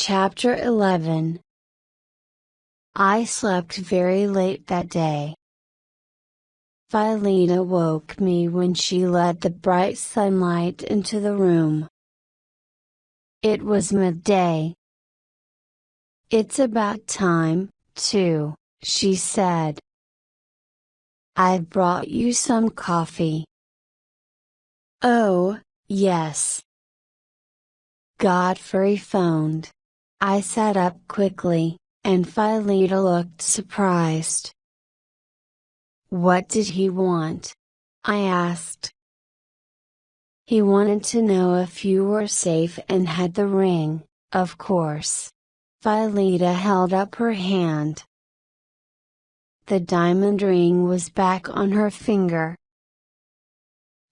Chapter 11. I slept very late that day. Philida woke me when she let the bright sunlight into the room. It was midday. "It's about time, too," she said. "I've brought you some coffee." "Oh, yes." Godfrey phoned. I sat up quickly, and Philida looked surprised. "What did he want?" I asked. "He wanted to know if you were safe and had the ring, of course." Philida held up her hand. The diamond ring was back on her finger.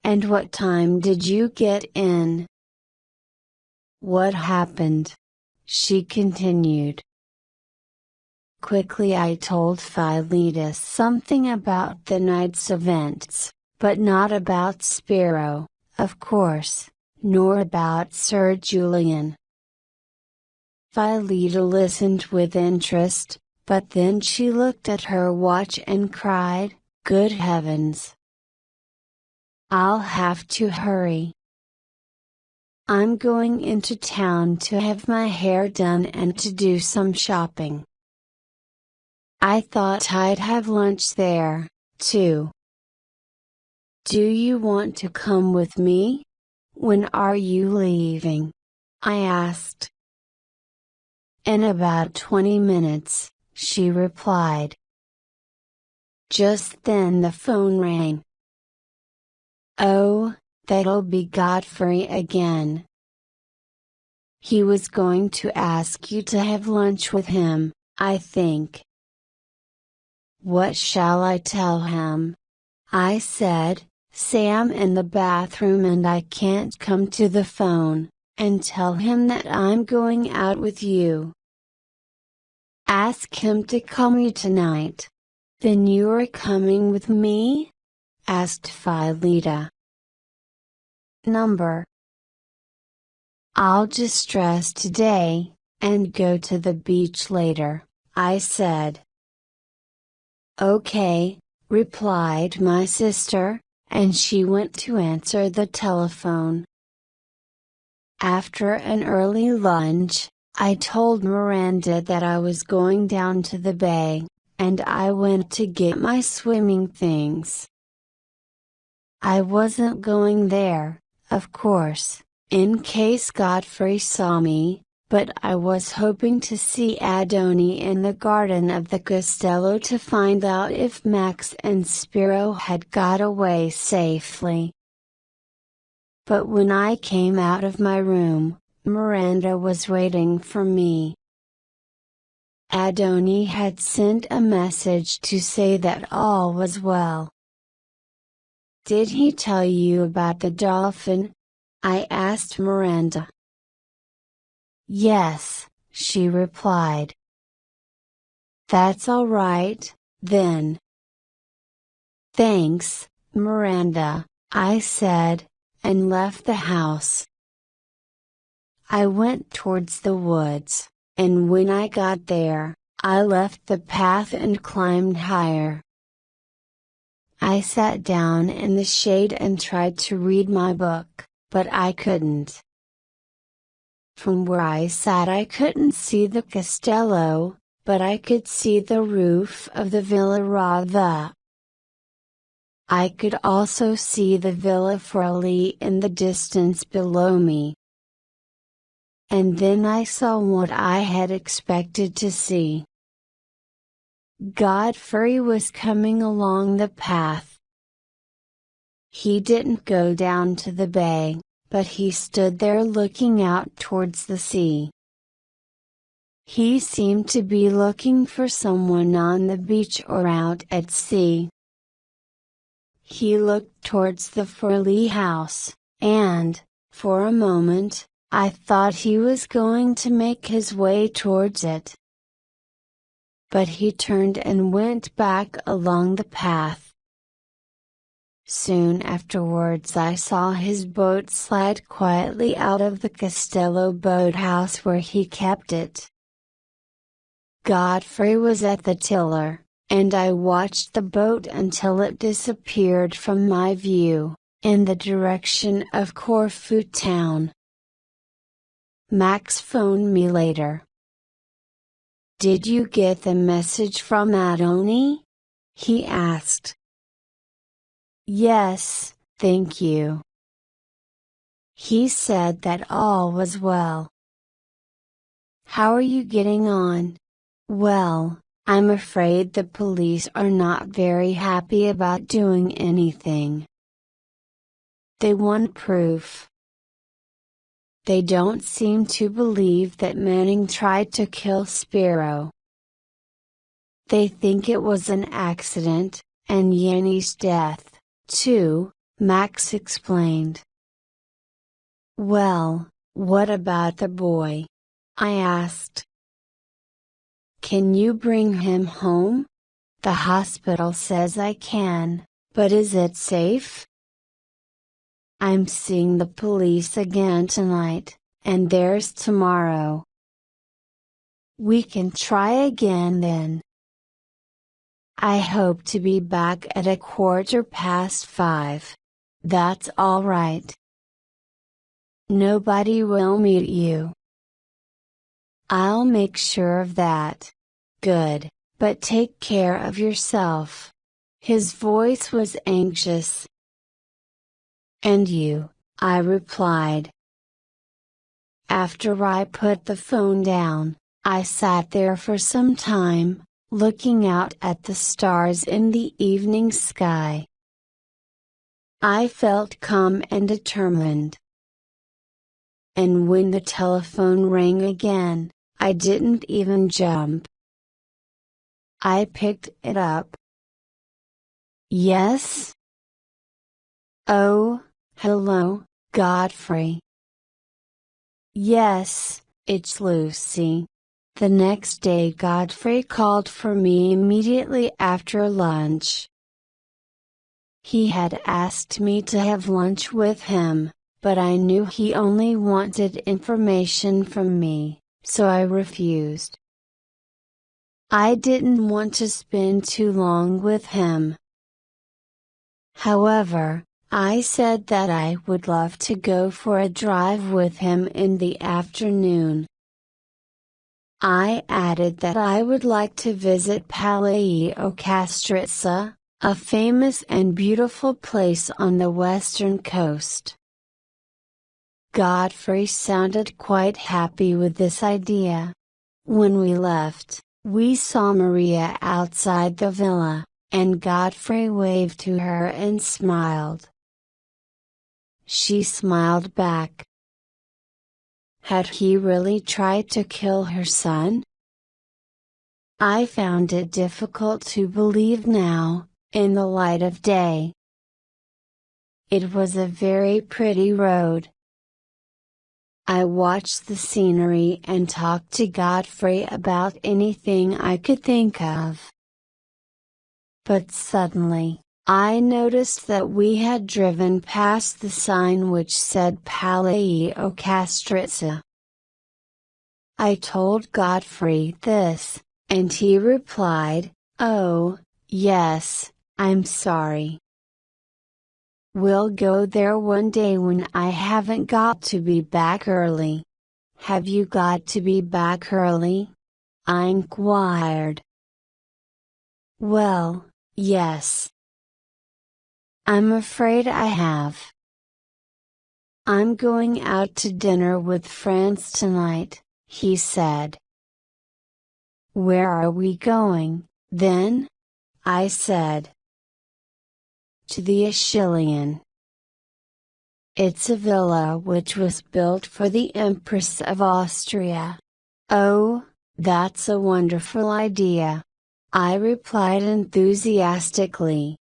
"And what time did you get in?" "What happened?" she continued. Quickly I told Philida something about the night's events, but not about Spiro, of course, nor about Sir Julian. Philida listened with interest, but then she looked at her watch and cried, "Good heavens! I'll have to hurry. I'm going into town to have my hair done and to do some shopping. I thought I'd have lunch there, too." "Do you want to come with me? When are you leaving?" I asked. "In about 20 minutes, she replied. Just then the phone rang. "Oh, that'll be Godfrey again. He was going to ask you to have lunch with him, I think." "What shall I tell him?" I said. "Say I'm in the bathroom and I can't come to the phone, and tell him that I'm going out with you." "Ask him to call me tonight." "Then you're coming with me?" asked Philida. "Number. I'll just dress today, and go to the beach later," I said. "Okay," replied my sister, and she went to answer the telephone. After an early lunch, I told Miranda that I was going down to the bay, and I went to get my swimming things. I wasn't going there, of course, in case Godfrey saw me, but I was hoping to see Adoni in the garden of the castello to find out if Max and Spiro had got away safely. But when I came out of my room, Miranda was waiting for me. Adoni had sent a message to say that all was well. "Did he tell you about the dolphin?" I asked Miranda. "Yes," she replied. "That's all right, then." "Thanks, Miranda," I said, and left the house. I went towards the woods, and when I got there, I left the path and climbed higher. I sat down in the shade and tried to read my book, but I couldn't. From where I sat I couldn't see the castello, but I could see the roof of the Villa Rava. I could also see the Villa Forlì in the distance below me. And then I saw what I had expected to see. Godfrey was coming along the path. He didn't go down to the bay, but he stood there looking out towards the sea. He seemed to be looking for someone on the beach or out at sea. He looked towards the Forlì house, and, for a moment, I thought he was going to make his way towards it. But he turned and went back along the path. Soon afterwards I saw his boat slide quietly out of the Castello boathouse where he kept it. Godfrey was at the tiller, and I watched the boat until it disappeared from my view, in the direction of Corfu town. Max phoned me later. "Did you get the message from Adoni?" he asked. "Yes, thank you." He said that all was well. "How are you getting on?" "Well, I'm afraid the police are not very happy about doing anything. They want proof. They don't seem to believe that Manning tried to kill Spiro. They think it was an accident, and Yanni's death, too," Max explained. "Well, what about the boy?" I asked. "Can you bring him home?" "The hospital says I can, but is it safe?" "I'm seeing the police again tonight, and there's tomorrow." "We can try again then." "I hope to be back at 5:15. That's all right." "Nobody will meet you." "I'll make sure of that." "Good, but take care of yourself." His voice was anxious. "And you," I replied. After I put the phone down, I sat there for some time, looking out at the stars in the evening sky. I felt calm and determined. And when the telephone rang again, I didn't even jump. I picked it up. "Yes?" "Oh, hello, Godfrey." "Yes, it's Lucy." The next day Godfrey called for me immediately after lunch. He had asked me to have lunch with him, but I knew he only wanted information from me, so I refused. I didn't want to spend too long with him. However, I said that I would love to go for a drive with him in the afternoon. I added that I would like to visit Paleo Castrizza, a famous and beautiful place on the western coast. Godfrey sounded quite happy with this idea. When we left, we saw Maria outside the villa, and Godfrey waved to her and smiled. She smiled back. Had he really tried to kill her son? I found it difficult to believe now, in the light of day. It was a very pretty road. I watched the scenery and talked to Godfrey about anything I could think of. But suddenly, I noticed that we had driven past the sign which said Paleo Castrizza. I told Godfrey this, and he replied, "Oh, yes, I'm sorry. We'll go there one day when I haven't got to be back early." "Have you got to be back early?" I inquired. "Well, yes. I'm afraid I have. I'm going out to dinner with friends tonight," he said. "Where are we going, then?" I said. "To the Achillean. It's a villa which was built for the Empress of Austria." "Oh, that's a wonderful idea," I replied enthusiastically.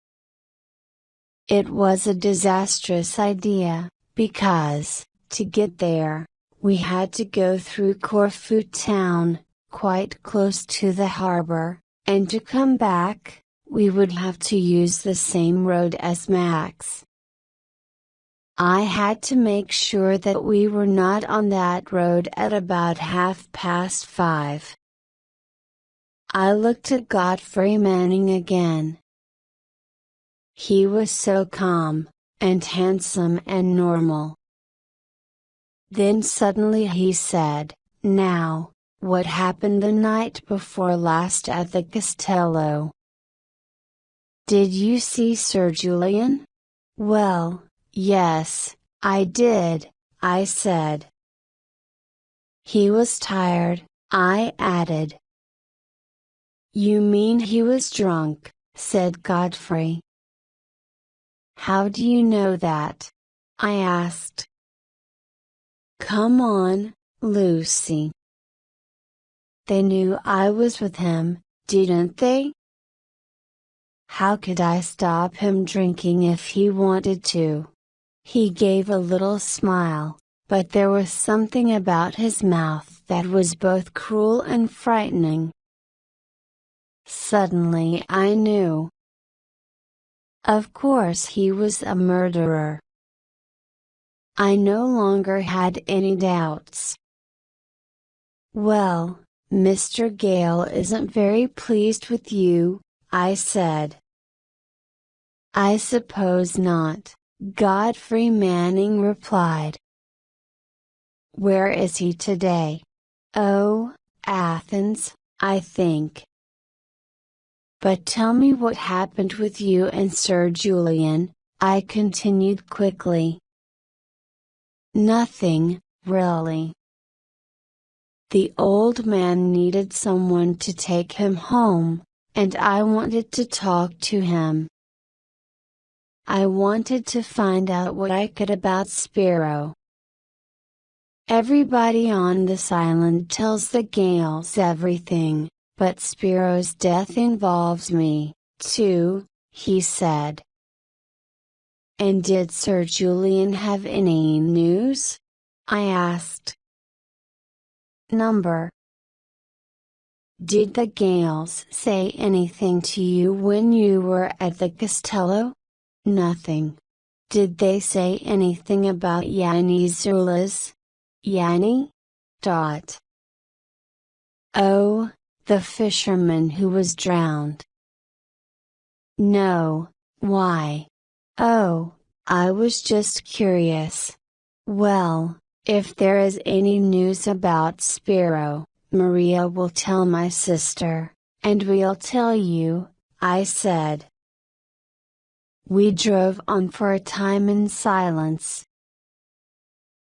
It was a disastrous idea, because, to get there, we had to go through Corfu town, quite close to the harbor, and to come back, we would have to use the same road as Max. I had to make sure that we were not on that road at about 5:30. I looked at Godfrey Manning again. He was so calm, and handsome and normal. Then suddenly he said, "Now, what happened the night before last at the Castello? Did you see Sir Julian?" "Well, yes, I did," I said. "He was tired," I added. "You mean he was drunk," said Godfrey. "How do you know that?" I asked. "Come on, Lucy. They knew I was with him, didn't they? How could I stop him drinking if he wanted to?" He gave a little smile, but there was something about his mouth that was both cruel and frightening. Suddenly I knew. Of course he was a murderer. I no longer had any doubts. "Well, Mr. Gale isn't very pleased with you," I said. "I suppose not," Godfrey Manning replied. "Where is he today?" "Oh, Athens, I think." "But tell me what happened with you and Sir Julian," I continued quickly. "Nothing, really. The old man needed someone to take him home, and I wanted to talk to him. I wanted to find out what I could about Spiro. Everybody on this island tells the Gales everything, but Spiro's death involves me, too," he said. "And did Sir Julian have any news?" I asked. Number. Did the Gales say anything to you when you were at the Castello? Nothing. Did they say anything about Yanni Zula's? Yanni? Oh, the fisherman who was drowned. No, why? Oh, I was just curious. Well, if there is any news about Spiro, Maria will tell my sister, and we'll tell you, I said. We drove on for a time in silence.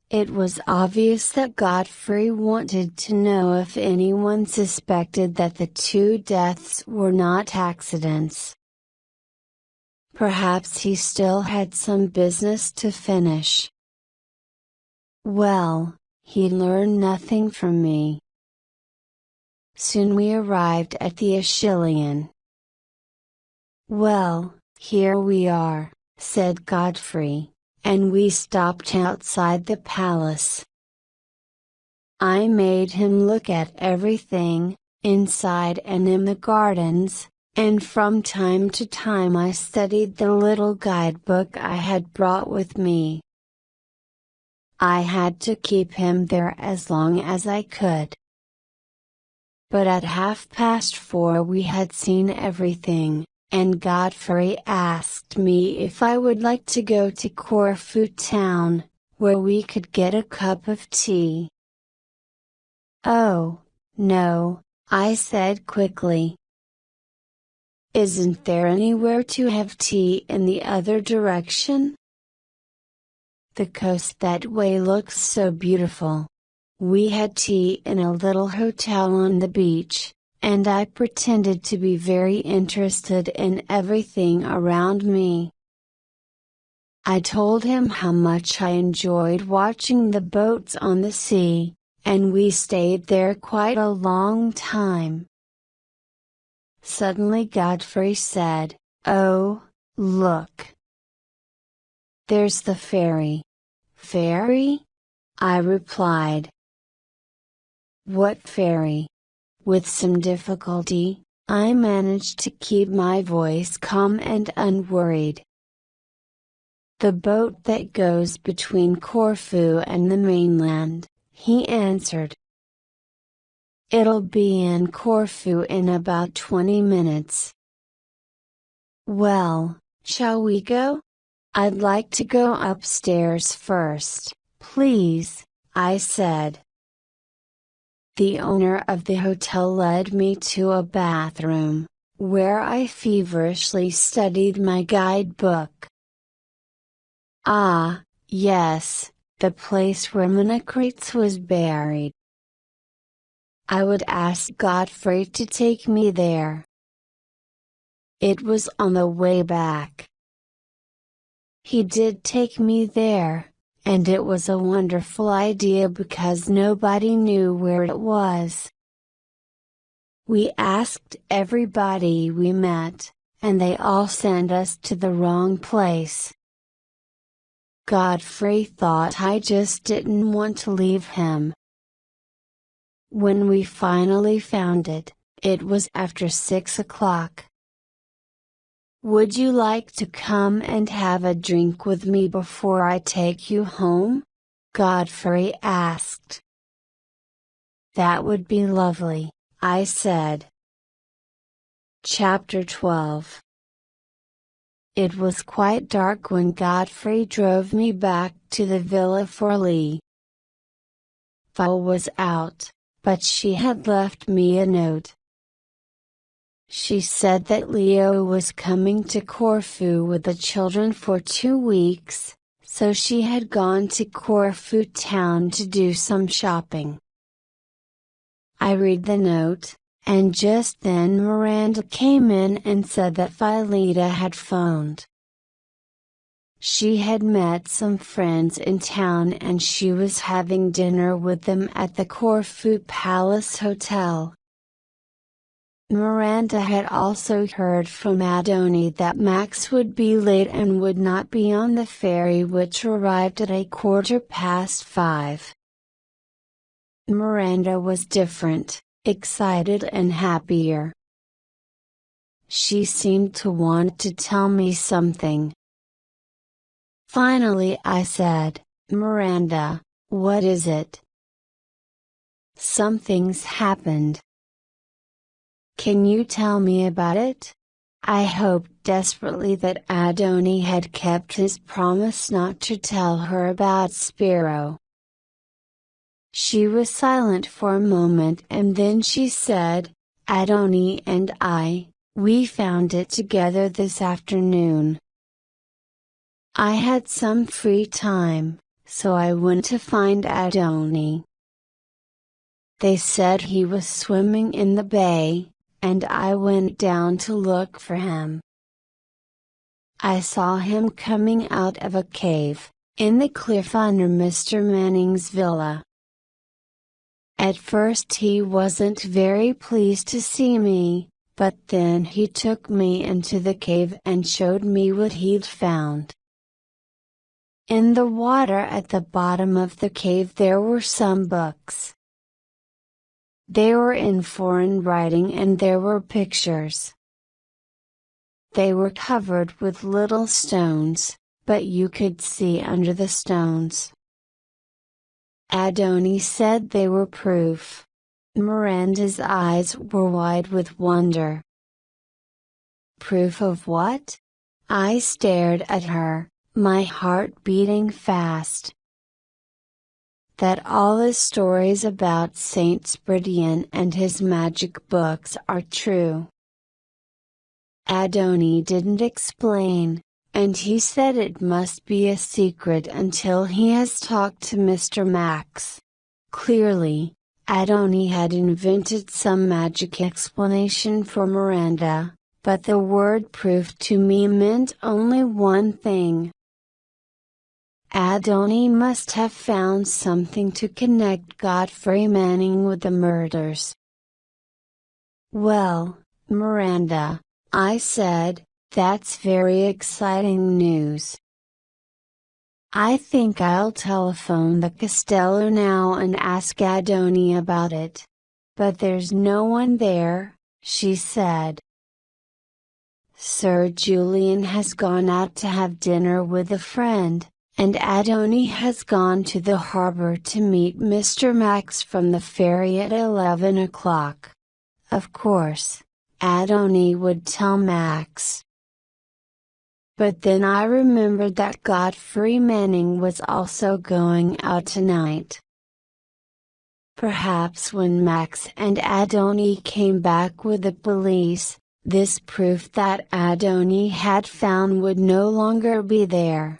It was obvious that Godfrey wanted to know if anyone suspected that the two deaths were not accidents. Perhaps he still had some business to finish. Well, he learned nothing from me. Soon we arrived at the Achillean. "Well, here we are," said Godfrey, and we stopped outside the palace. I made him look at everything, inside and in the gardens, and from time to time I studied the little guidebook I had brought with me. I had to keep him there as long as I could. But at 4:30 we had seen everything, and Godfrey asked me if I would like to go to Corfu town, where we could get a cup of tea. "Oh, no," I said quickly. "Isn't there anywhere to have tea in the other direction? The coast that way looks so beautiful." We had tea in a little hotel on the beach, and I pretended to be very interested in everything around me. I told him how much I enjoyed watching the boats on the sea, and we stayed there quite a long time. Suddenly Godfrey said, "Oh, look! There's the ferry." "Ferry?" I replied. "What ferry?" with some difficulty. I managed to keep my voice calm and unworried. The boat that goes between Corfu and the mainland, he answered. It'll be in Corfu in about 20 minutes. Well, shall we go? I'd like to go upstairs first, please, I said. The owner of the hotel led me to a bathroom, where I feverishly studied my guidebook. Ah, yes, the place where Menacrates was buried. I would ask Godfrey to take me there. It was on the way back. He did take me there, and it was a wonderful idea because nobody knew where it was. We asked everybody we met, and they all sent us to the wrong place. Godfrey thought I just didn't want to leave him. When we finally found it, it was after 6 o'clock. Would you like to come and have a drink with me before I take you home? Godfrey asked. That would be lovely, I said. Chapter 12. It was quite dark when Godfrey drove me back to the villa for Lee. Val was out, but she had left me a note. She said that Leo was coming to Corfu with the children for 2 weeks, so she had gone to Corfu town to do some shopping. I read the note, and just then Miranda came in and said that Philida had phoned. She had met some friends in town and she was having dinner with them at the Corfu Palace Hotel. Miranda had also heard from Adoni that Max would be late and would not be on the ferry, which arrived at 5:15. Miranda was different, excited and happier. She seemed to want to tell me something. Finally I said, Miranda, what is it? Something's happened. Can you tell me about it? I hoped desperately that Adoni had kept his promise not to tell her about Spiro. She was silent for a moment and then she said, Adoni and we found it together this afternoon. I had some free time, so I went to find Adoni. They said he was swimming in the bay, and I went down to look for him. I saw him coming out of a cave, in the cliff under Mr. Manning's villa. At first he wasn't very pleased to see me, but then he took me into the cave and showed me what he'd found. In the water at the bottom of the cave there were some books. They were in foreign writing and there were pictures. They were covered with little stones, but you could see under the stones. Adoni said they were proof. Miranda's eyes were wide with wonder. Proof of what? I stared at her, my heart beating fast. That all the stories about Saint Spiridion and his magic books are true. Adoni didn't explain, and he said it must be a secret until he has talked to Mr. Max. Clearly, Adoni had invented some magic explanation for Miranda, but the word proof to me meant only one thing. Adoni must have found something to connect Godfrey Manning with the murders. Well, Miranda, I said, that's very exciting news. I think I'll telephone the Castello now and ask Adoni about it. But there's no one there, she said. Sir Julian has gone out to have dinner with a friend, and Adoni has gone to the harbor to meet Mr. Max from the ferry at 11 o'clock. Of course, Adoni would tell Max. But then I remembered that Godfrey Manning was also going out tonight. Perhaps when Max and Adoni came back with the police, this proof that Adoni had found would no longer be there.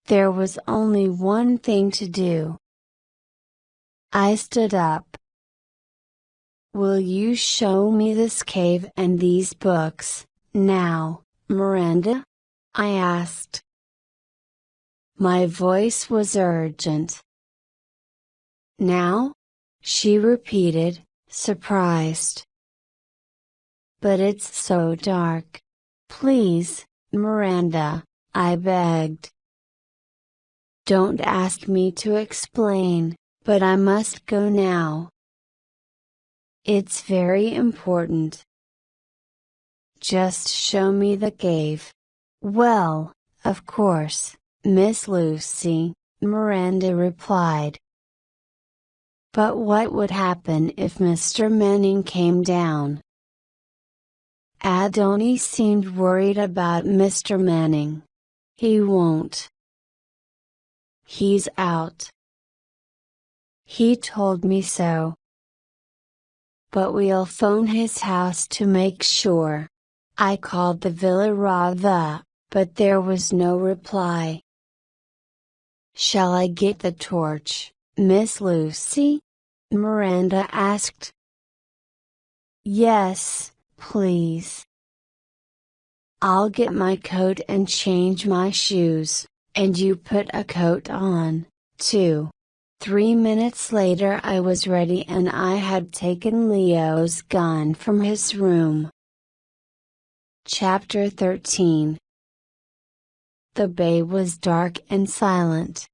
There was only one thing to do. I stood up. "Will you show me this cave and these books, now, Miranda?" I asked. My voice was urgent. "Now?" she repeated, surprised. "But it's so dark. Please, Miranda," I begged. "Don't ask me to explain, but I must go now. It's very important. Just show me the cave." "Well, of course, Miss Lucy," Miranda replied. "But what would happen if Mr. Manning came down?" Adoni seemed worried about Mr. Manning. "He won't. He's out. He told me so. But we'll phone his house to make sure." I called the Villa Rava, but there was no reply. "Shall I get the torch, Miss Lucy?" Miranda asked. "Yes, please. I'll get my coat and change my shoes, and you put a coat on, too." 3 minutes later I was ready and I had taken Leo's gun from his room. Chapter 13. The bay was dark and silent.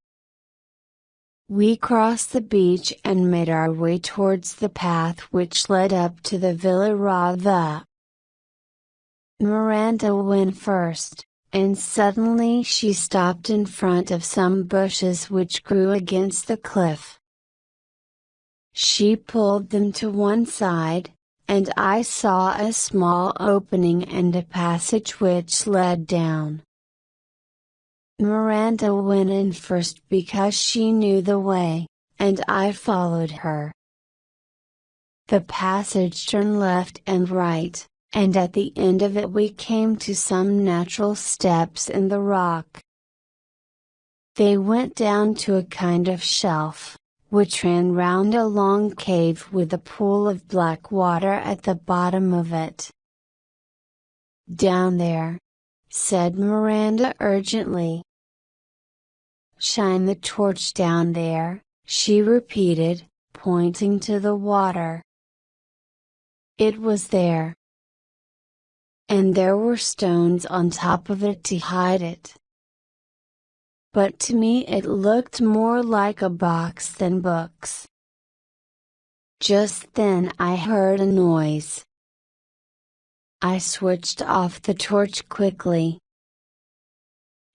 We crossed the beach and made our way towards the path which led up to the Villa Rava. Miranda went first, and suddenly she stopped in front of some bushes which grew against the cliff. She pulled them to one side, and I saw a small opening and a passage which led down. Miranda went in first because she knew the way, and I followed her. The passage turned left and right, and at the end of it we came to some natural steps in the rock. They went down to a kind of shelf, which ran round a long cave with a pool of black water at the bottom of it. "Down there," said Miranda urgently. "Shine the torch down there," she repeated, pointing to the water. It was there. And there were stones on top of it to hide it. But to me it looked more like a box than books. Just then I heard a noise. I switched off the torch quickly.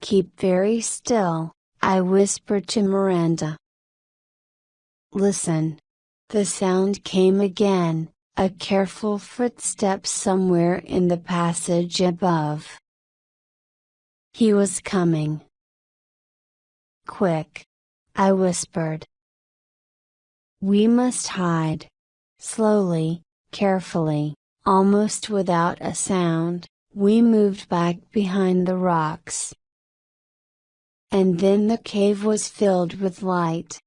"Keep very still," I whispered to Miranda. "Listen." The sound came again, a careful footstep somewhere in the passage above. He was coming. "Quick!" I whispered. "We must hide." Slowly, carefully, almost without a sound, we moved back behind the rocks. And then the cave was filled with light.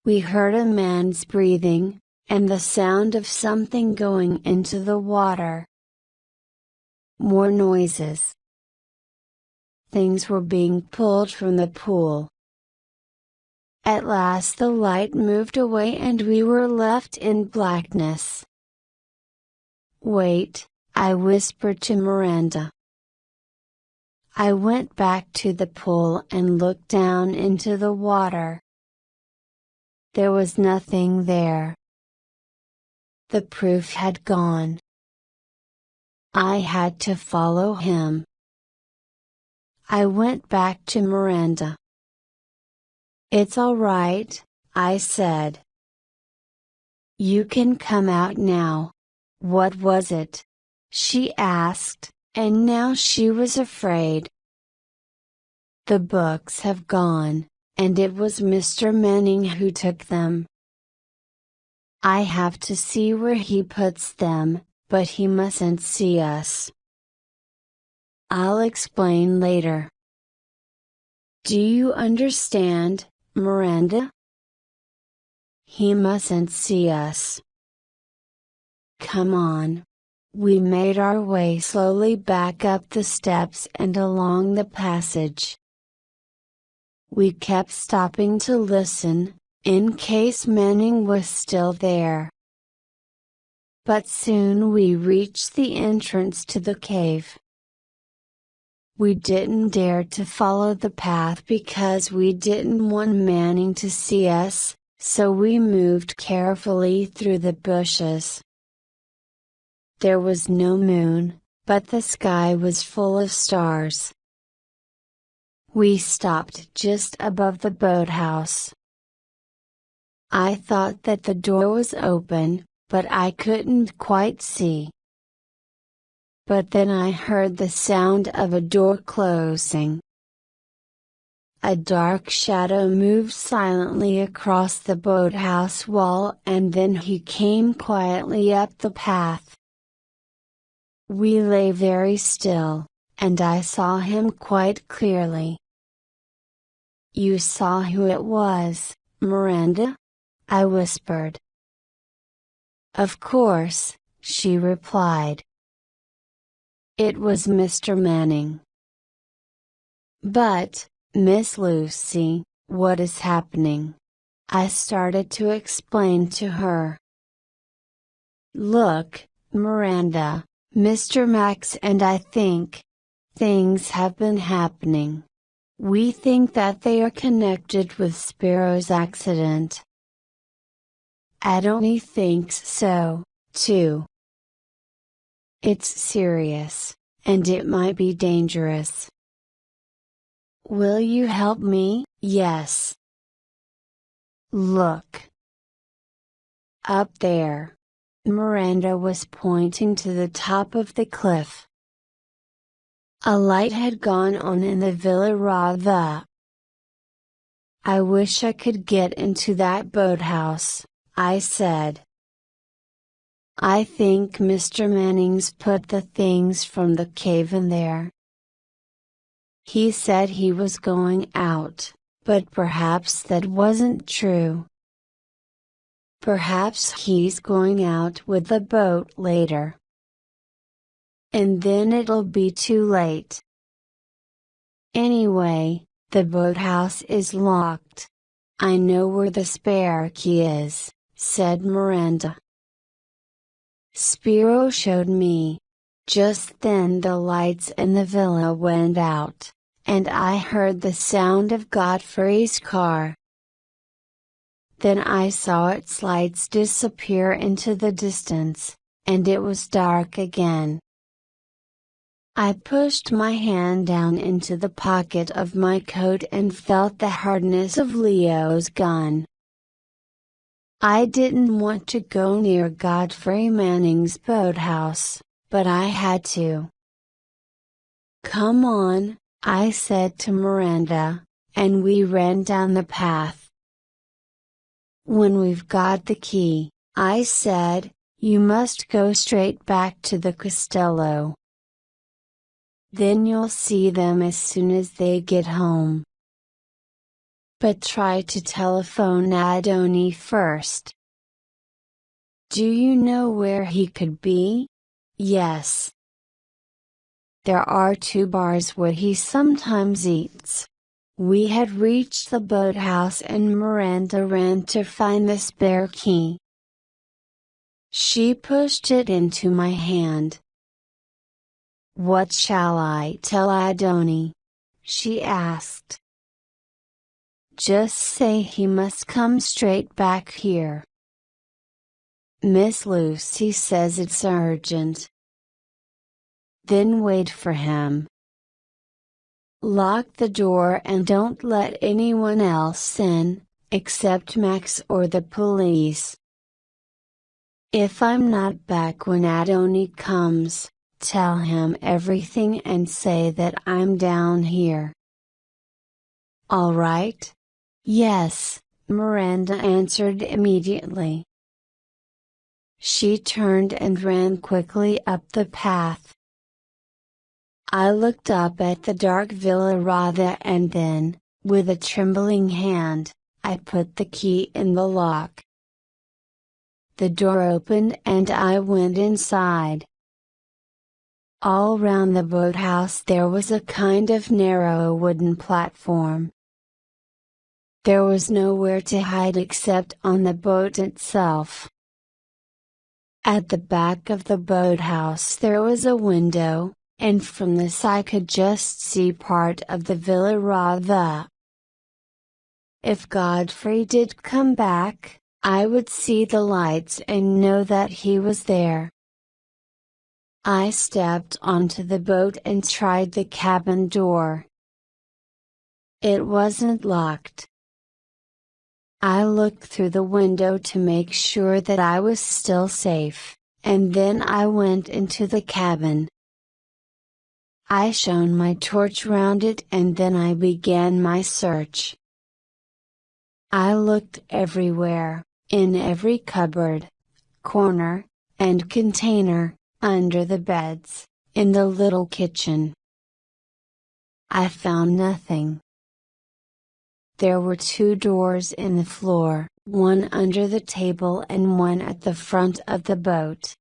We heard a man's breathing, and the sound of something going into the water. More noises. Things were being pulled from the pool. At last the light moved away and we were left in blackness. "Wait," I whispered to Miranda. I went back to the pool and looked down into the water. There was nothing there. the proof had gone. I had to follow him. I went back to Miranda. "It's all right," I said. "You can come out now." "What was it?" she asked, and now she was afraid. "The books have gone, and it was Mr. Manning who took them. I have to see where he puts them, but he mustn't see us. I'll explain later." "Do you understand, Miranda? He mustn't see us." "Come on." We made our way slowly back up the steps and along the passage. We kept stopping to listen, in case Manning was still there. But soon we reached the entrance to the cave. We didn't dare to follow the path because we didn't want Manning to see us, so we moved carefully through the bushes. There was no moon, but the sky was full of stars. We stopped just above the boathouse. I thought that the door was open, but I couldn't quite see. But then I heard the sound of a door closing. A dark shadow moved silently across the boathouse wall and then he came quietly up the path. We lay very still, and I saw him quite clearly. "You saw who it was, Miranda?" I whispered. "Of course," she replied. "It was Mr. Manning." "But, Miss Lucy, what is happening?" I started to explain to her. "Look, Miranda, Mr. Max and I think things have been happening. We think that they are connected with Sparrow's accident." Adoni thinks so, too. "It's serious, and it might be dangerous." "Will you help me?" "Yes." "Look. Up there." Miranda was pointing to the top of the cliff. A light had gone on in the Villa Rava. "I wish I could get into that boathouse," I said. "I think Mr. Manning's put the things from the cave in there. He said he was going out, but perhaps that wasn't true. Perhaps he's going out with the boat later. And then it'll be too late. Anyway, the boathouse is locked. I know where the spare key is," said Miranda. Spiro showed me. Just then the lights in the villa went out, and I heard the sound of Godfrey's car. Then I saw its lights disappear into the distance, and it was dark again. I pushed my hand down into the pocket of my coat and felt the hardness of Leo's gun. I didn't want to go near Godfrey Manning's boathouse, but I had to. "Come on," I said to Miranda, and we ran down the path. "When we've got the key," I said, "you must go straight back to the Costello. Then you'll see them as soon as they get home. But try to telephone Adoni first." "Do you know where he could be?" "Yes. There are 2 bars where he sometimes eats." We had reached the boathouse and Miranda ran to find the spare key. She pushed it into my hand. "What shall I tell Adoni?" she asked. "Just say he must come straight back here." Miss Lucy says it's urgent. Then wait for him. Lock the door and don't let anyone else in, except Max or the police. If I'm not back when Adoni comes, tell him everything and say that I'm down here. All right? Yes, Miranda answered immediately. She turned and ran quickly up the path. I looked up at the dark Villa Radha and then, with a trembling hand, I put the key in the lock. The door opened and I went inside. All round the boathouse there was a kind of narrow wooden platform. There was nowhere to hide except on the boat itself. At the back of the boathouse there was a window, and from this I could just see part of the Villa Radha. If Godfrey did come back, I would see the lights and know that he was there. I stepped onto the boat and tried the cabin door. It wasn't locked. I looked through the window to make sure that I was still safe, and then I went into the cabin. I shone my torch round it and then I began my search. I looked everywhere, in every cupboard, corner, and container, under the beds, in the little kitchen. I found nothing. There were 2 doors in the floor, one under the table and one at the front of the boat.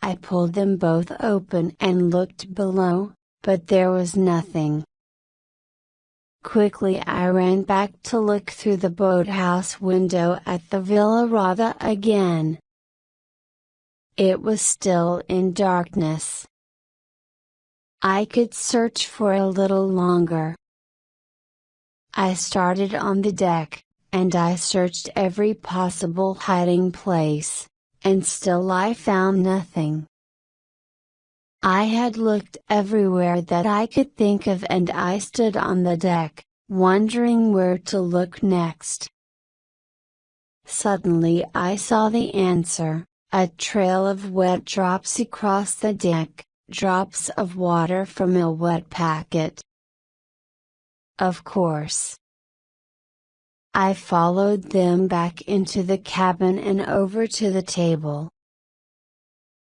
I pulled them both open and looked below, but there was nothing. Quickly I ran back to look through the boathouse window at the Villa Radha again. It was still in darkness. I could search for a little longer. I started on the deck, and I searched every possible hiding place, and still I found nothing. I had looked everywhere that I could think of and I stood on the deck, wondering where to look next. Suddenly I saw the answer, a trail of wet drops across the deck, drops of water from a wet packet. Of course. I followed them back into the cabin and over to the table.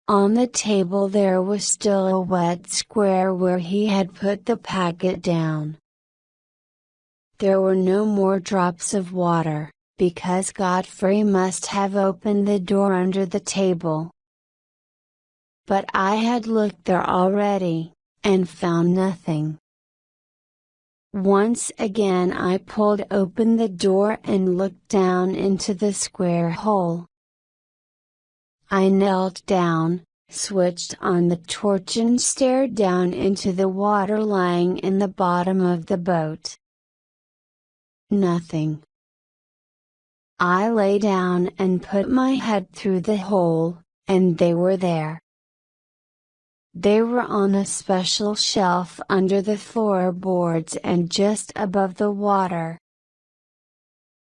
On the table there was still a wet square where he had put the packet down. There were no more drops of water, because Godfrey must have opened the door under the table. But I had looked there already, and found nothing. Once again I pulled open the door and looked down into the square hole. I knelt down, switched on the torch and stared down into the water lying in the bottom of the boat. Nothing. I lay down and put my head through the hole, and they were there. They were on a special shelf under the floorboards and just above the water.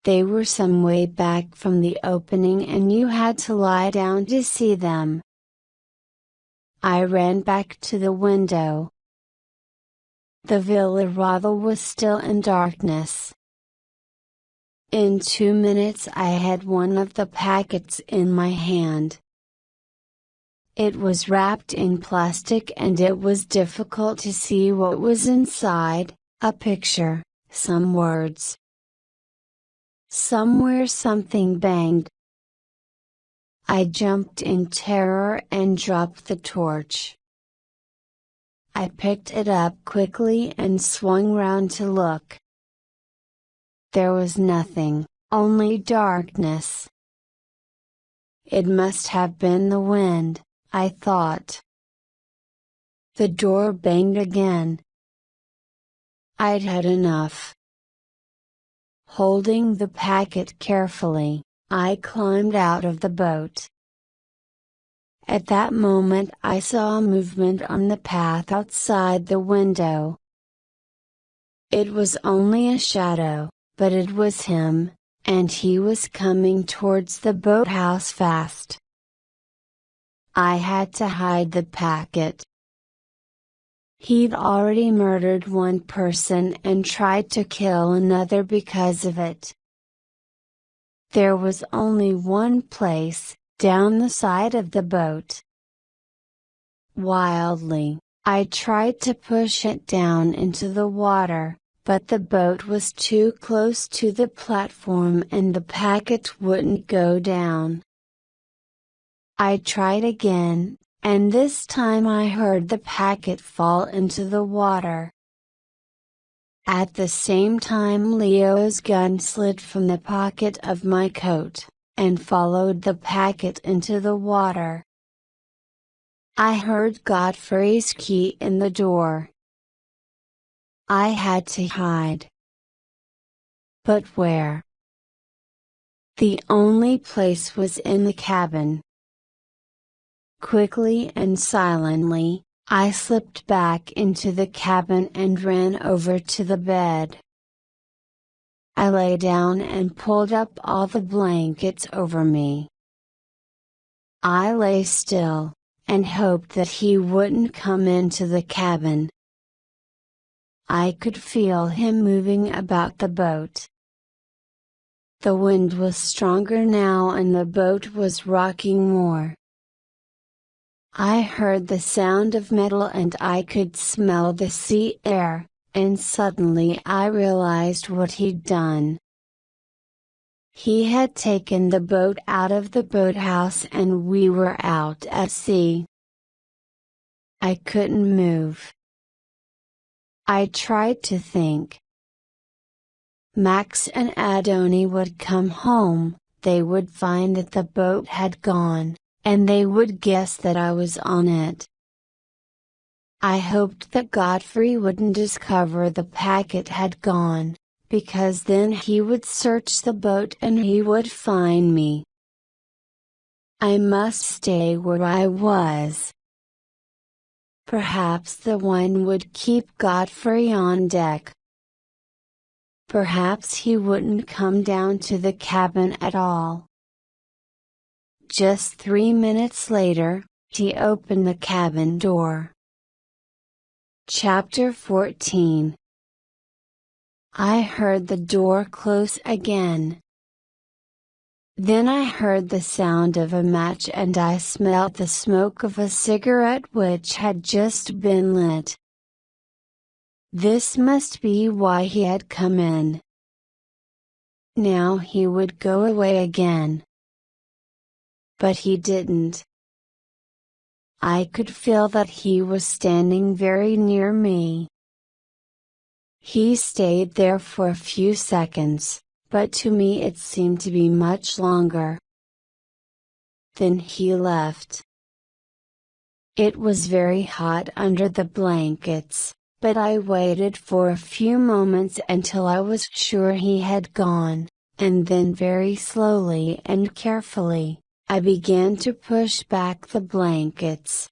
They were some way back from the opening and you had to lie down to see them. I ran back to the window. The Villa Radha was still in darkness. In 2 minutes I had one of the packets in my hand. It was wrapped in plastic and it was difficult to see what was inside, a picture, some words. Somewhere something banged. I jumped in terror and dropped the torch. I picked it up quickly and swung round to look. There was nothing, only darkness. It must have been the wind, I thought. The door banged again. I'd had enough. Holding the packet carefully, I climbed out of the boat. At that moment I saw movement on the path outside the window. It was only a shadow, but it was him, and he was coming towards the boathouse fast. I had to hide the packet. He'd already murdered one person and tried to kill another because of it. There was only one place, down the side of the boat. Wildly, I tried to push it down into the water, but the boat was too close to the platform and the packet wouldn't go down. I tried again, and this time I heard the packet fall into the water. At the same time Leo's gun slid from the pocket of my coat, and followed the packet into the water. I heard Godfrey's key in the door. I had to hide. But where? The only place was in the cabin. Quickly and silently, I slipped back into the cabin and ran over to the bed. I lay down and pulled up all the blankets over me. I lay still, and hoped that he wouldn't come into the cabin. I could feel him moving about the boat. The wind was stronger now and the boat was rocking more. I heard the sound of metal and I could smell the sea air, and suddenly I realized what he'd done. He had taken the boat out of the boathouse and we were out at sea. I couldn't move. I tried to think. Max and Adoni would come home, they would find that the boat had gone, and they would guess that I was on it. I hoped that Godfrey wouldn't discover the packet had gone, because then he would search the boat and he would find me. I must stay where I was. Perhaps the one would keep Godfrey on deck. Perhaps he wouldn't come down to the cabin at all. Just 3 minutes later, he opened the cabin door. Chapter 14. I heard the door close again. Then I heard the sound of a match and I smelt the smoke of a cigarette which had just been lit. This must be why he had come in. Now he would go away again. But he didn't. I could feel that he was standing very near me. He stayed there for a few seconds, but to me it seemed to be much longer. Then he left. It was very hot under the blankets, but I waited for a few moments until I was sure he had gone, and then very slowly and carefully, I began to push back the blankets.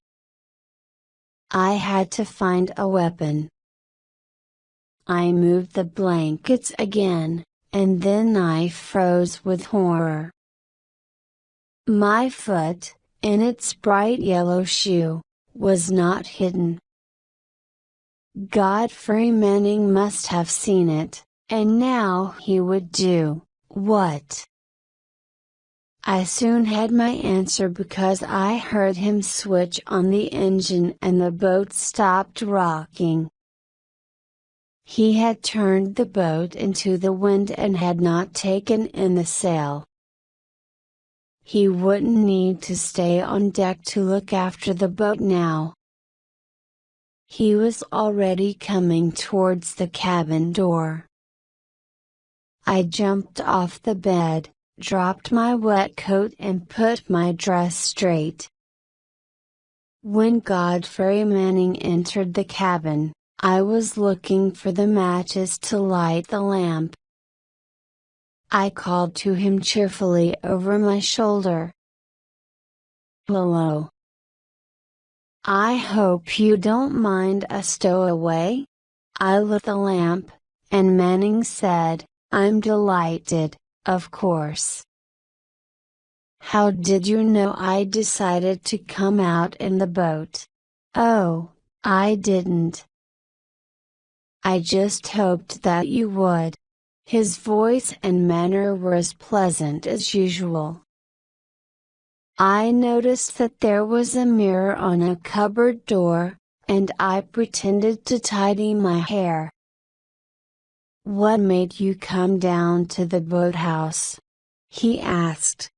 I had to find a weapon. I moved the blankets again, and then I froze with horror. My foot, in its bright yellow shoe, was not hidden. Godfrey Manning must have seen it, and now he would do, what? I soon had my answer because I heard him switch on the engine and the boat stopped rocking. He had turned the boat into the wind and had not taken in the sail. He wouldn't need to stay on deck to look after the boat now. He was already coming towards the cabin door. I jumped off the bed, dropped my wet coat and put my dress straight. When Godfrey Manning entered the cabin, I was looking for the matches to light the lamp. I called to him cheerfully over my shoulder. "Hello. I hope you don't mind a stowaway?" I lit the lamp, and Manning said, "I'm delighted, of course. How did you know I decided to come out in the boat?" "Oh, I didn't. I just hoped that you would." His voice and manner were as pleasant as usual. I noticed that there was a mirror on a cupboard door, and I pretended to tidy my hair. "What made you come down to the boathouse?" he asked.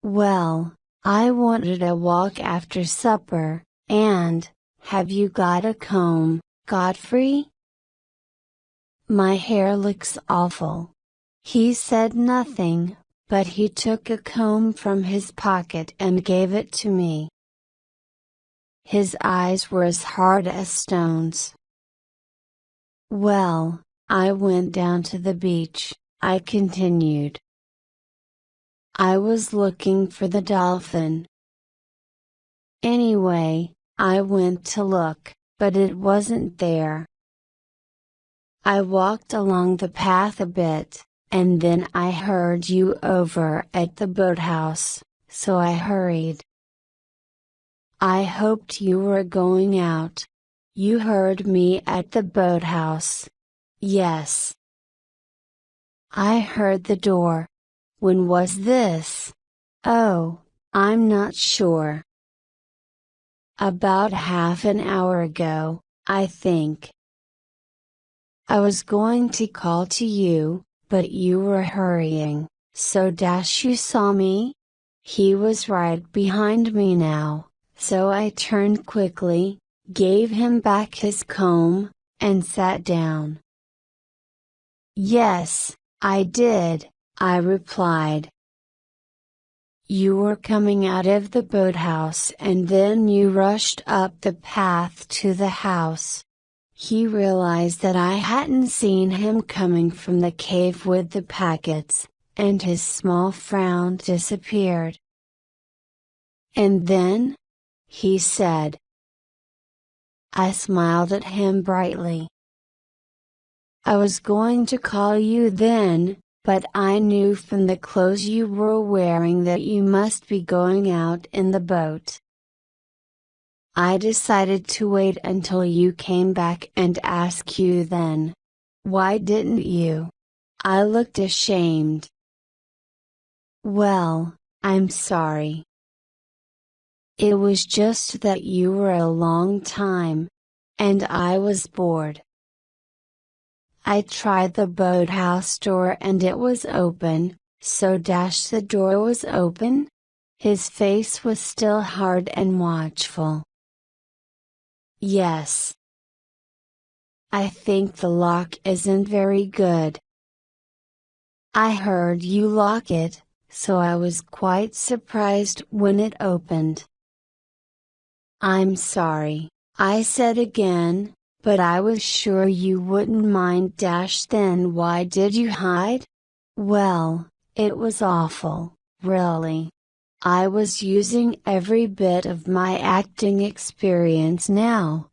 "Well, I wanted a walk after supper, and, have you got a comb, Godfrey?" "My hair looks awful." He said nothing, but he took a comb from his pocket and gave it to me. His eyes were as hard as stones. "Well, I went down to the beach," I continued. "I was looking for the dolphin. Anyway, I went to look, but it wasn't there. I walked along the path a bit, and then I heard you over at the boathouse, so I hurried." "I hoped you were going out. You heard me at the boathouse?" "Yes. I heard the door. When was this?" "Oh, I'm not sure. About half an hour ago, I think. I was going to call to you, but you were hurrying, so you saw me?" He was right behind me now, so I turned quickly, gave him back his comb, and sat down. "Yes, I did," I replied. "You were coming out of the boathouse and then you rushed up the path to the house." He realized that I hadn't seen him coming from the cave with the packets, and his small frown disappeared. "And then?" he said. I smiled at him brightly. "I was going to call you then, but I knew from the clothes you were wearing that you must be going out in the boat. I decided to wait until you came back and ask you then. Why didn't you?" I looked ashamed. "Well, I'm sorry. It was just that you were a long time, and I was bored. I tried the boathouse door and it was open, so the door was open?" His face was still hard and watchful. "Yes. I think the lock isn't very good. I heard you lock it, so I was quite surprised when it opened." "I'm sorry," I said again, "but I was sure you wouldn't mind then why did you hide?" "Well, it was awful, really. I was using every bit of my acting experience now.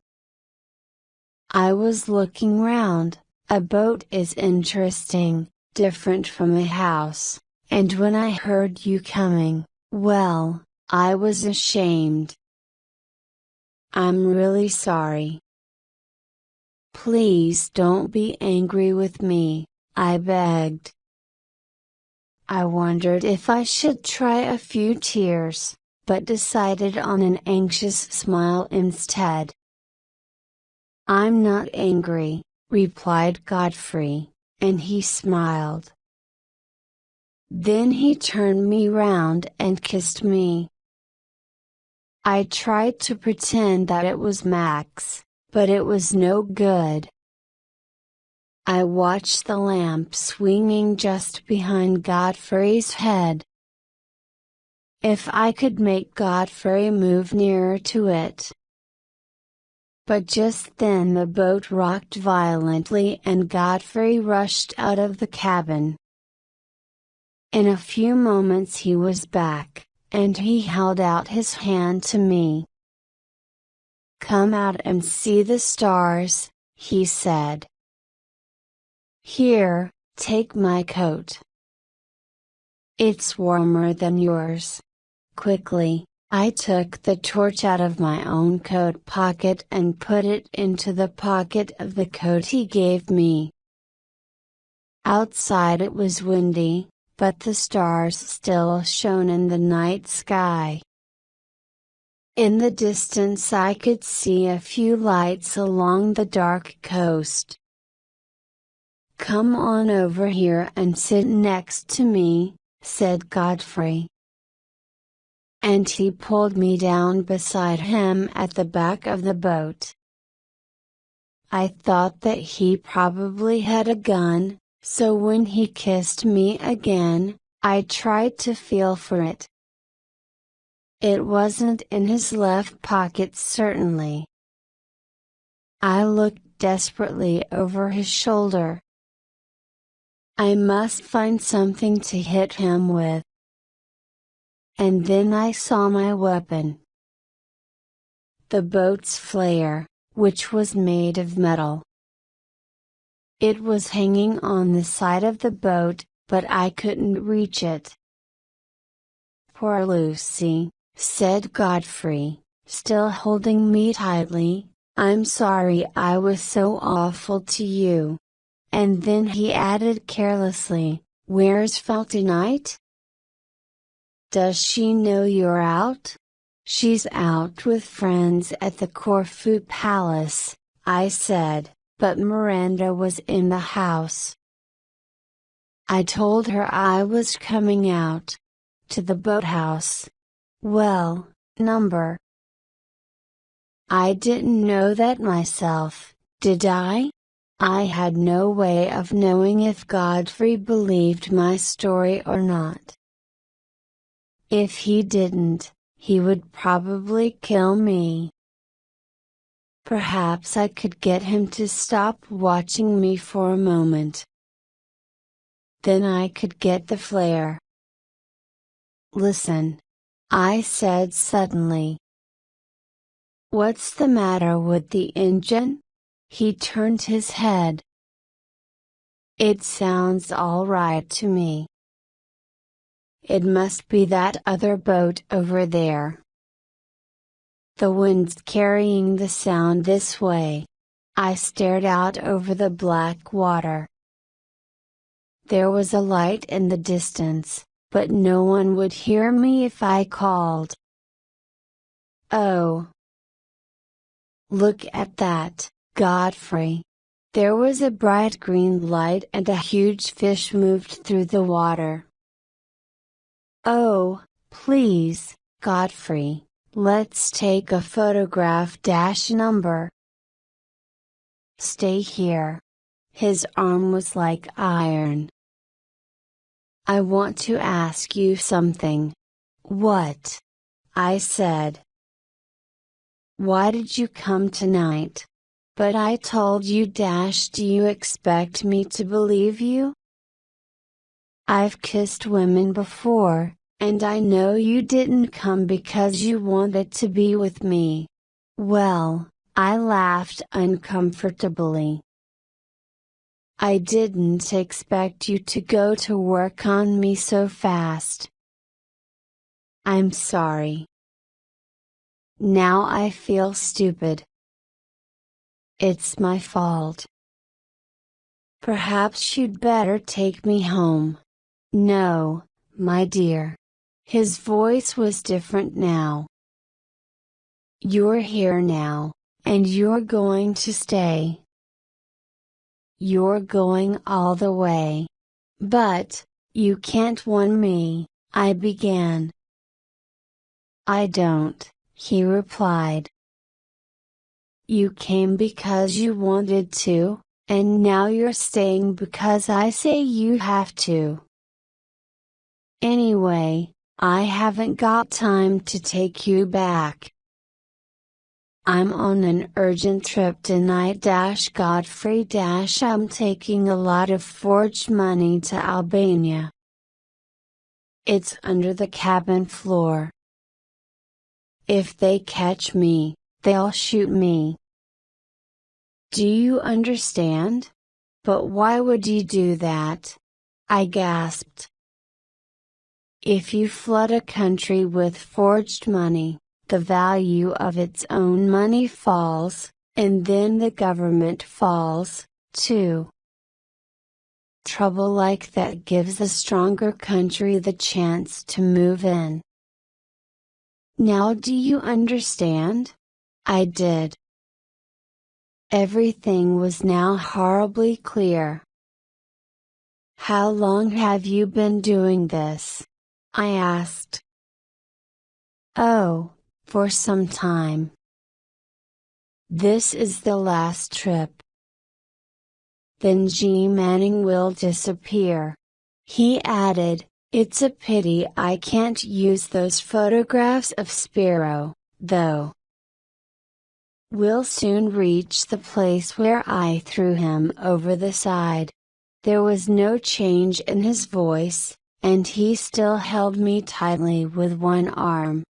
I was looking round. A boat is interesting, different from a house, and when I heard you coming, well, I was ashamed." "I'm really sorry." "Please don't be angry with me," I begged. I wondered if I should try a few tears, but decided on an anxious smile instead. "I'm not angry," replied Godfrey, and he smiled. Then he turned me round and kissed me. I tried to pretend that it was Max, but it was no good. I watched the lamp swinging just behind Godfrey's head. If I could make Godfrey move nearer to it. But just then the boat rocked violently and Godfrey rushed out of the cabin. In a few moments he was back, and he held out his hand to me. "Come out and see the stars," he said. "Here, take my coat. It's warmer than yours." Quickly, I took the torch out of my own coat pocket and put it into the pocket of the coat he gave me. Outside it was windy, but the stars still shone in the night sky. In the distance I could see a few lights along the dark coast. "Come on over here and sit next to me," said Godfrey. And he pulled me down beside him at the back of the boat. I thought that he probably had a gun, so when he kissed me again, I tried to feel for it. It wasn't in his left pocket certainly. I looked desperately over his shoulder. I must find something to hit him with. And then I saw my weapon. The boat's flare, which was made of metal. It was hanging on the side of the boat, but I couldn't reach it. "Poor Lucy," said Godfrey, still holding me tightly, "I'm sorry I was so awful to you." And then he added carelessly, "Where's Felt tonight? Does she know you're out?" "She's out with friends at the Corfu Palace," I said, "but Miranda was in the house. I told her I was coming out. To the boathouse. Well, number. I didn't know that myself, did I? I had no way of knowing if Godfrey believed my story or not. If he didn't, he would probably kill me. Perhaps I could get him to stop watching me for a moment. Then I could get the flare. "Listen," I said suddenly. "What's the matter with the engine?" He turned his head. "It sounds all right to me. It must be that other boat over there. The wind's carrying the sound this way." I stared out over the black water. There was a light in the distance, but no one would hear me if I called. "Oh! Look at that, Godfrey!" There was a bright green light and a huge fish moved through the water. "Oh, please, Godfrey, let's take a photograph number. Stay here." His arm was like iron. "I want to ask you something." "What?" I said. "Why did you come tonight?" "But I told you do you expect me to believe you? I've kissed women before, and I know you didn't come because you wanted to be with me." "Well," I laughed uncomfortably. "I didn't expect you to go to work on me so fast. I'm sorry. Now I feel stupid. It's my fault. Perhaps you'd better take me home." "No, my dear." His voice was different now. "You're here now, and you're going to stay. You're going all the way." "But, you can't want me," I began. "I don't," he replied. "You came because you wanted to, and now you're staying because I say you have to. Anyway, I haven't got time to take you back. I'm on an urgent trip tonight Godfrey I'm taking a lot of forged money to Albania. It's under the cabin floor. If they catch me, they'll shoot me. Do you understand? But why would you do that? I gasped. If you flood a country with forged money, the value of its own money falls, and then the government falls, too. Trouble like that gives a stronger country the chance to move in. Now do you understand? I did. Everything was now horribly clear. How long have you been doing this? I asked. Oh, for some time. This is the last trip. Then G. Manning will disappear. He added, it's a pity I can't use those photographs of Spiro, though. We'll soon reach the place where I threw him over the side. There was no change in his voice, and he still held me tightly with one arm.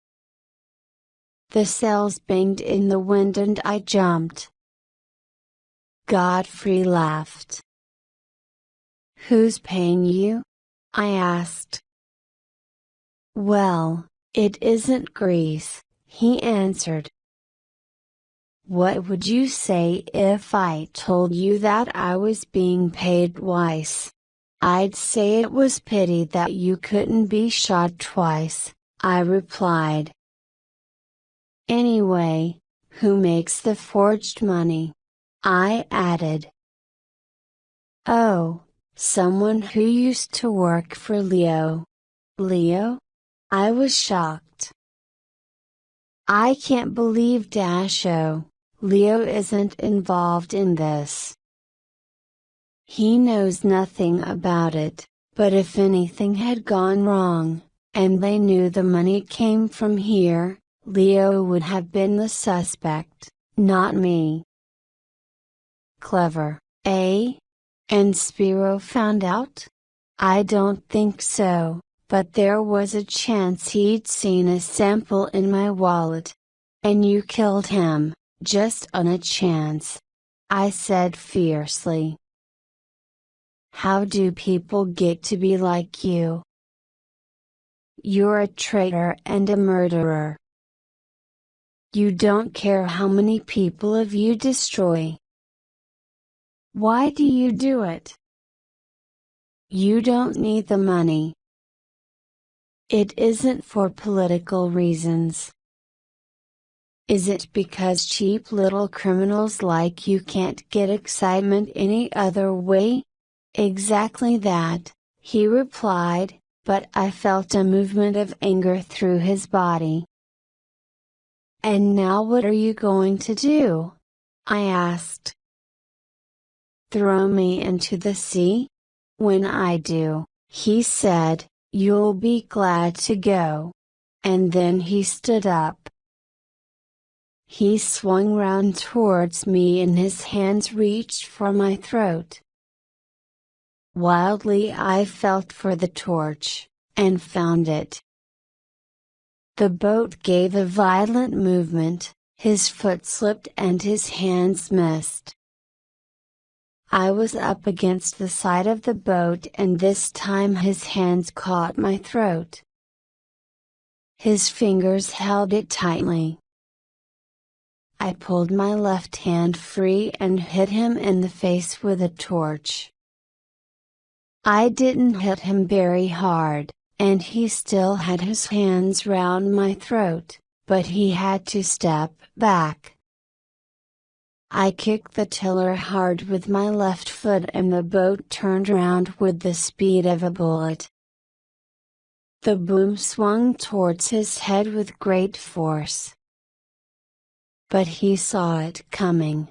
The cells banged in the wind and I jumped. Godfrey laughed. Who's paying you? I asked. Well, it isn't Greece, he answered. What would you say if I told you that I was being paid twice? I'd say it was pity that you couldn't be shot twice, I replied. Anyway, who makes the forged money? I added. Oh, someone who used to work for Leo. Leo? I was shocked. I can't believe Dasho, Leo isn't involved in this. He knows nothing about it, but if anything had gone wrong, and they knew the money came from here, Leo would have been the suspect, not me. Clever, eh? And Spiro found out? I don't think so, but there was a chance he'd seen a sample in my wallet. And you killed him, just on a chance. I said fiercely. How do people get to be like you? You're a traitor and a murderer. You don't care how many people of you destroy. Why do you do it? You don't need the money. It isn't for political reasons. Is it because cheap little criminals like you can't get excitement any other way? Exactly that, he replied, but I felt a movement of anger through his body. And now what are you going to do? I asked. Throw me into the sea? When I do, he said, you'll be glad to go. And then he stood up. He swung round towards me and his hands reached for my throat. Wildly I felt for the torch, and found it. The boat gave a violent movement, his foot slipped and his hands missed. I was up against the side of the boat and this time his hands caught my throat. His fingers held it tightly. I pulled my left hand free and hit him in the face with a torch. I didn't hit him very hard, and he still had his hands round my throat, but he had to step back. I kicked the tiller hard with my left foot and the boat turned round with the speed of a bullet. The boom swung towards his head with great force. But he saw it coming.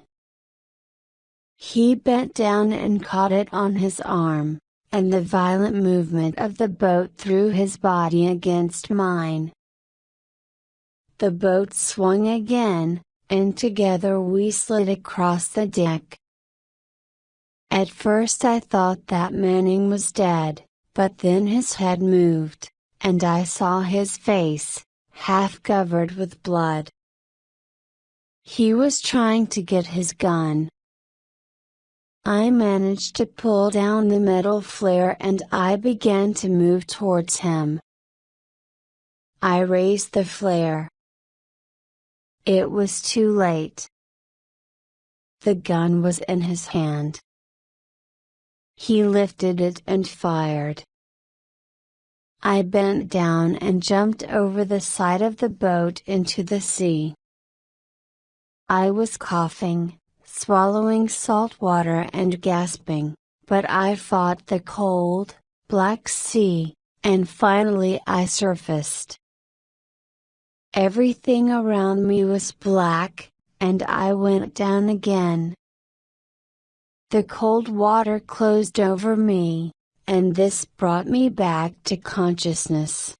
He bent down and caught it on his arm, and the violent movement of the boat threw his body against mine. The boat swung again, and together we slid across the deck. At first I thought that Manning was dead, but then his head moved, and I saw his face, half covered with blood. He was trying to get his gun. I managed to pull down the metal flare and I began to move towards him. I raised the flare. It was too late. The gun was in his hand. He lifted it and fired. I bent down and jumped over the side of the boat into the sea. I was coughing, swallowing salt water and gasping, but I fought the cold, black sea, and finally I surfaced. Everything around me was black, and I went down again. The cold water closed over me, and this brought me back to consciousness.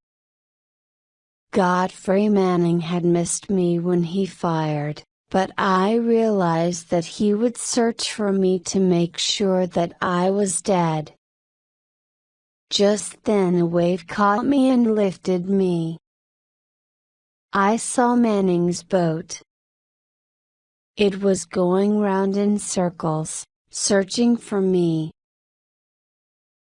Godfrey Manning had missed me when he fired, but I realized that he would search for me to make sure that I was dead. Just then a wave caught me and lifted me. I saw Manning's boat. It was going round in circles, searching for me.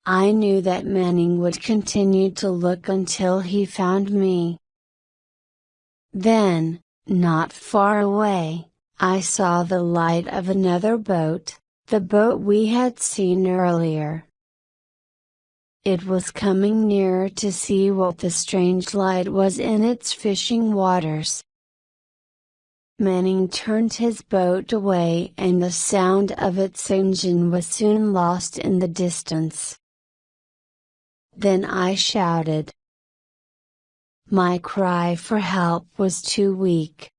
I knew that Manning would continue to look until he found me. Then, not far away, I saw the light of another boat, the boat we had seen earlier. It was coming nearer to see what the strange light was in its fishing waters. Manning turned his boat away and the sound of its engine was soon lost in the distance. Then I shouted. My cry for help was too weak.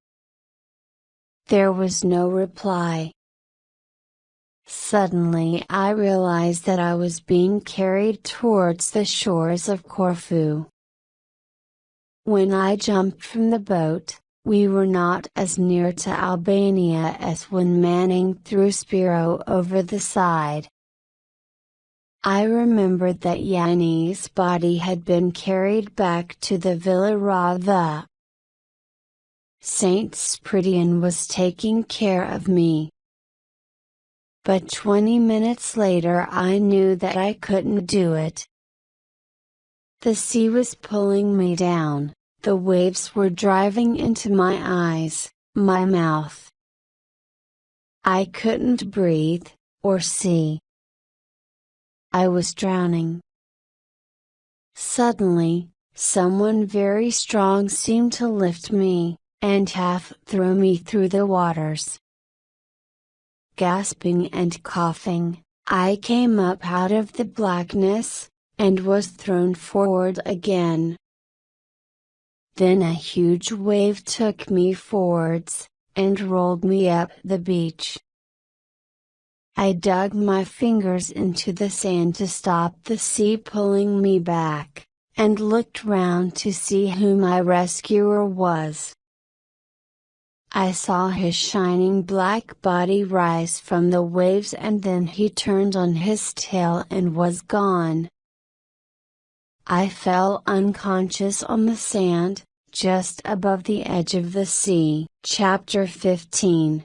There was no reply. Suddenly I realized that I was being carried towards the shores of Corfu. When I jumped from the boat, we were not as near to Albania as when Manning threw Spiro over the side. I remembered that Yanni's body had been carried back to the Villa Rava. Saint Spridian was taking care of me. But 20 minutes later I knew that I couldn't do it. The sea was pulling me down, the waves were driving into my eyes, my mouth. I couldn't breathe, or see. I was drowning. Suddenly, someone very strong seemed to lift me, and half throw me through the waters. Gasping and coughing, I came up out of the blackness, and was thrown forward again. Then a huge wave took me forwards, and rolled me up the beach. I dug my fingers into the sand to stop the sea pulling me back, and looked round to see who my rescuer was. I saw his shining black body rise from the waves and then he turned on his tail and was gone. I fell unconscious on the sand, just above the edge of the sea. Chapter 15.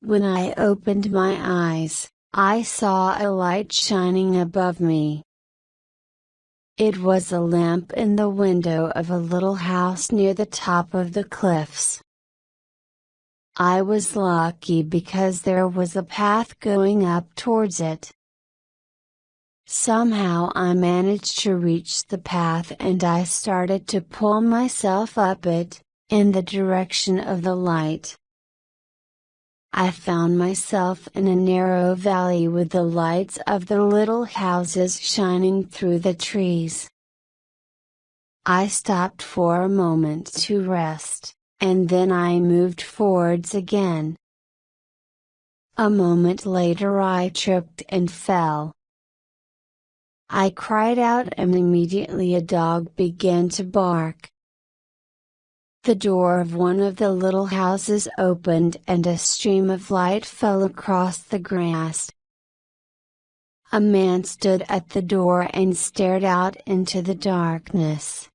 When I opened my eyes, I saw a light shining above me. It was a lamp in the window of a little house near the top of the cliffs. I was lucky because there was a path going up towards it. Somehow I managed to reach the path and I started to pull myself up it, in the direction of the light. I found myself in a narrow valley with the lights of the little houses shining through the trees. I stopped for a moment to rest, and then I moved forwards again. A moment later I tripped and fell. I cried out and immediately a dog began to bark. The door of one of the little houses opened and a stream of light fell across the grass. A man stood at the door and stared out into the darkness.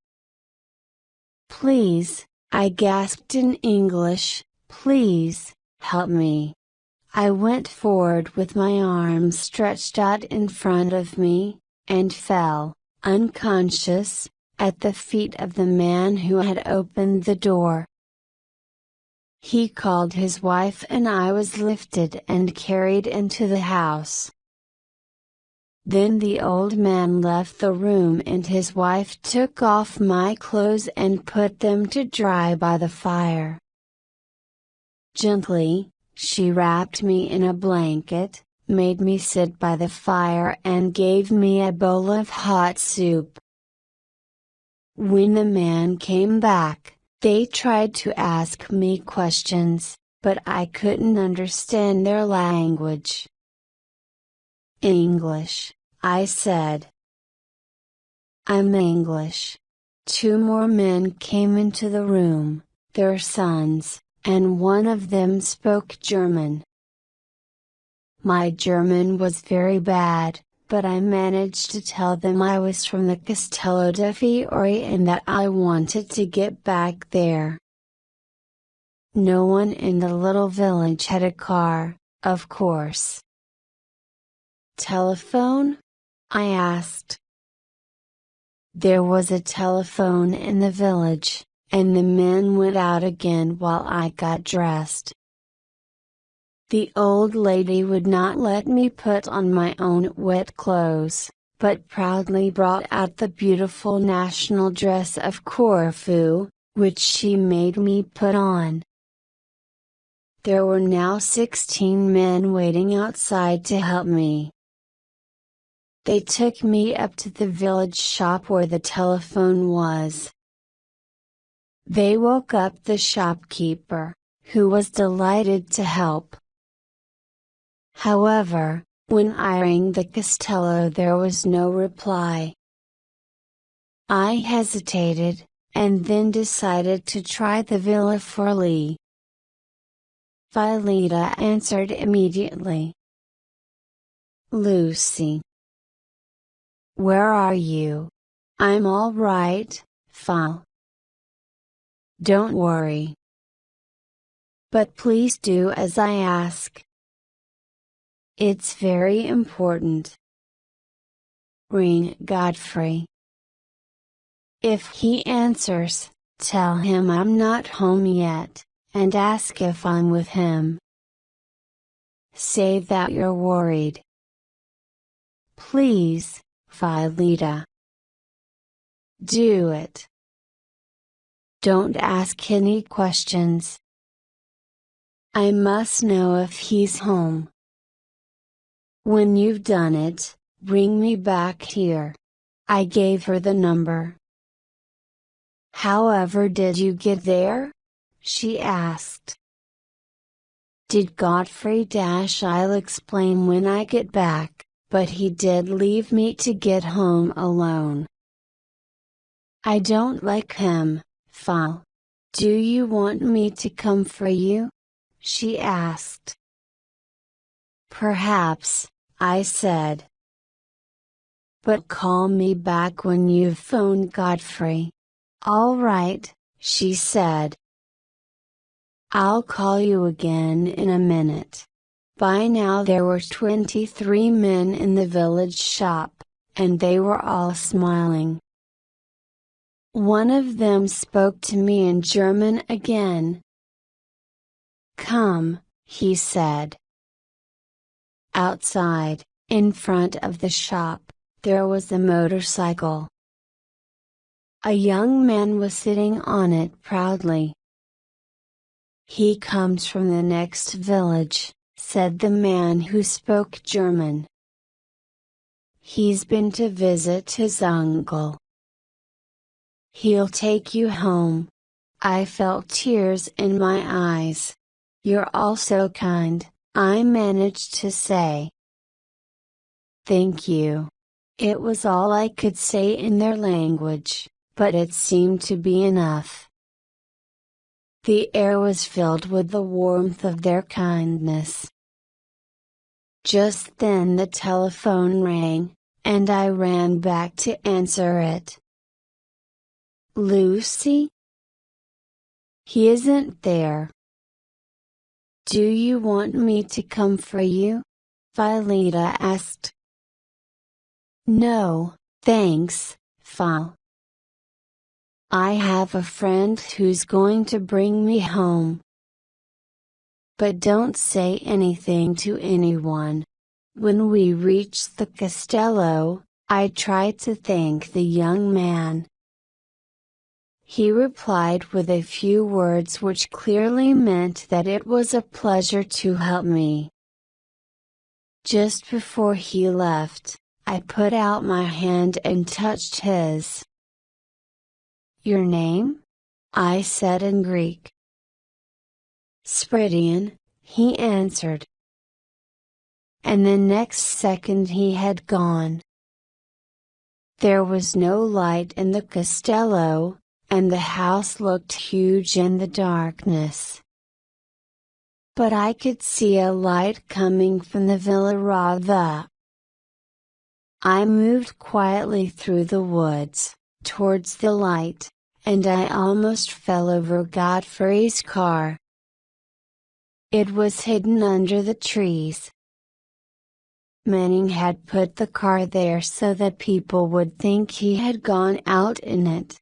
"Please," I gasped in English, "please, help me." I went forward with my arms stretched out in front of me, and fell, unconscious, at the feet of the man who had opened the door. He called his wife and I was lifted and carried into the house. Then the old man left the room and his wife took off my clothes and put them to dry by the fire. Gently, she wrapped me in a blanket, made me sit by the fire and gave me a bowl of hot soup. When the man came back, they tried to ask me questions, but I couldn't understand their language. In English, I said, "I'm English." 2 more men came into the room, their sons, and one of them spoke German. My German was very bad, but I managed to tell them I was from the Castello de Fiori and that I wanted to get back there. No one in the little village had a car, of course. "Telephone?" I asked. There was a telephone in the village, and the men went out again while I got dressed. The old lady would not let me put on my own wet clothes, but proudly brought out the beautiful national dress of Corfu, which she made me put on. There were now 16 men waiting outside to help me. They took me up to the village shop where the telephone was. They woke up the shopkeeper, who was delighted to help. However, when I rang the Castello there was no reply. I hesitated, and then decided to try the Villa Forlì. Violeta answered immediately. "Lucy. Where are you?" "I'm all right, Phil. Don't worry. But please do as I ask. It's very important." "Ring Godfrey. If he answers, tell him I'm not home yet, and ask if I'm with him. Say that you're worried. Please, Violeta. Do it. Don't ask any questions. I must know if he's home. When you've done it, bring me back here." I gave her the number. "However did you get there?" she asked. "Did Godfrey? I'll explain when I get back, but he did leave me to get home alone. I don't like him, Phil. Do you want me to come for you?" she asked. "Perhaps," I said. "But call me back when you've phoned Godfrey." "All right," she said. "I'll call you again in a minute." By now there were 23 men in the village shop, and they were all smiling. One of them spoke to me in German again. "Come," he said. Outside, in front of the shop, there was a motorcycle. A young man was sitting on it proudly. "He comes from the next village," said the man who spoke German. "He's been to visit his uncle. He'll take you home." I felt tears in my eyes. "You're all so kind," I managed to say. "Thank you." It was all I could say in their language, but it seemed to be enough. The air was filled with the warmth of their kindness. Just then the telephone rang, and I ran back to answer it. Lucy? He isn't there. Do you want me to come for you? Violeta asked. No, thanks, Phil. I have a friend who's going to bring me home. But don't say anything to anyone. When we reached the castello, I tried to thank the young man. He replied with a few words which clearly meant that it was a pleasure to help me. Just before he left, I put out my hand and touched his. Your name? I said in Greek. Spiridion, he answered. And the next second he had gone. There was no light in the castello, and the house looked huge in the darkness. But I could see a light coming from the Villa Rava. I moved quietly through the woods, towards the light, and I almost fell over Godfrey's car. It was hidden under the trees. Manning had put the car there so that people would think he had gone out in it.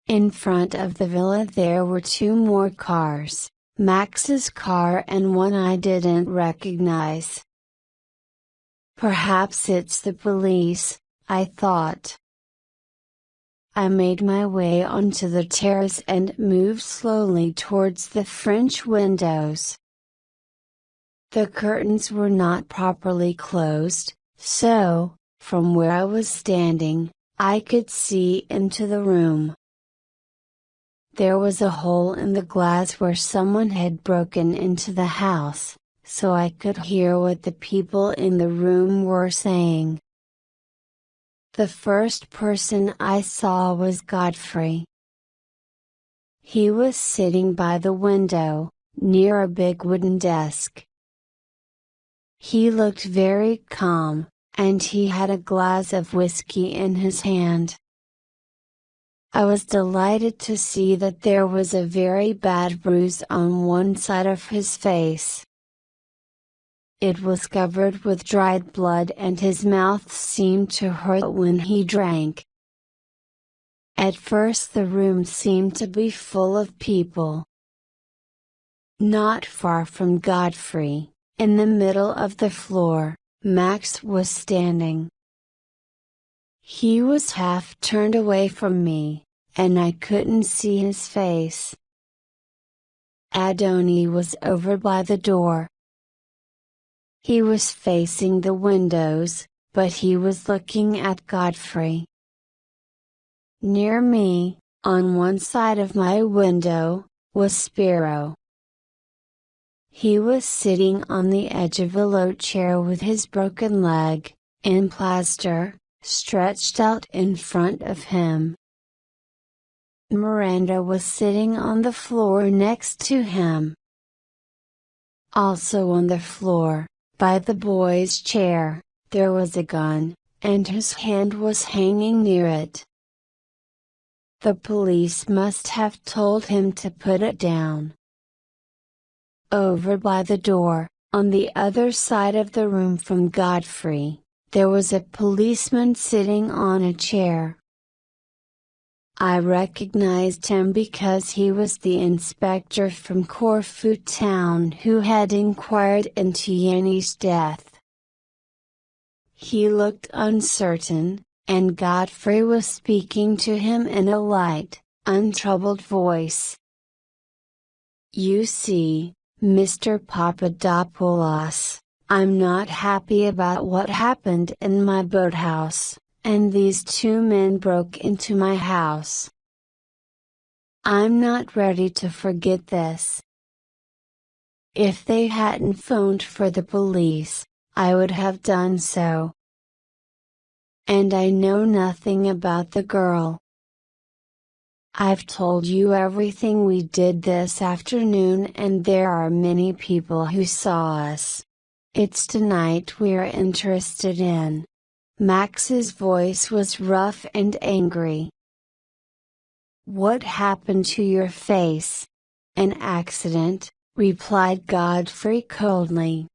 In front of the villa there were two more cars, Max's car and one I didn't recognize. Perhaps it's the police, I thought. I made my way onto the terrace and moved slowly towards the French windows. The curtains were not properly closed, so, from where I was standing, I could see into the room. There was a hole in the glass where someone had broken into the house, so I could hear what the people in the room were saying. The first person I saw was Godfrey. He was sitting by the window, near a big wooden desk. He looked very calm, and he had a glass of whiskey in his hand. I was delighted to see that there was a very bad bruise on one side of his face. It was covered with dried blood and his mouth seemed to hurt when he drank. At first the room seemed to be full of people. Not far from Godfrey, in the middle of the floor, Max was standing. He was half turned away from me, and I couldn't see his face. Adoni was over by the door. He was facing the windows, but he was looking at Godfrey. Near me, on one side of my window, was Spiro. He was sitting on the edge of a low chair with his broken leg, in plaster, stretched out in front of him. Miranda was sitting on the floor next to him. Also on the floor, by the boy's chair, there was a gun, and his hand was hanging near it. The police must have told him to put it down. Over by the door, on the other side of the room from Godfrey, there was a policeman sitting on a chair. I recognized him because he was the inspector from Corfu town who had inquired into Yanni's death. He looked uncertain, and Godfrey was speaking to him in a light, untroubled voice. You see, Mr. Papadopoulos, I'm not happy about what happened in my boathouse, and these two men broke into my house. I'm not ready to forget this. If they hadn't phoned for the police, I would have done so. And I know nothing about the girl. I've told you everything we did this afternoon and there are many people who saw us. It's tonight we're interested in. Max's voice was rough and angry. What happened to your face? An accident, replied Godfrey coldly.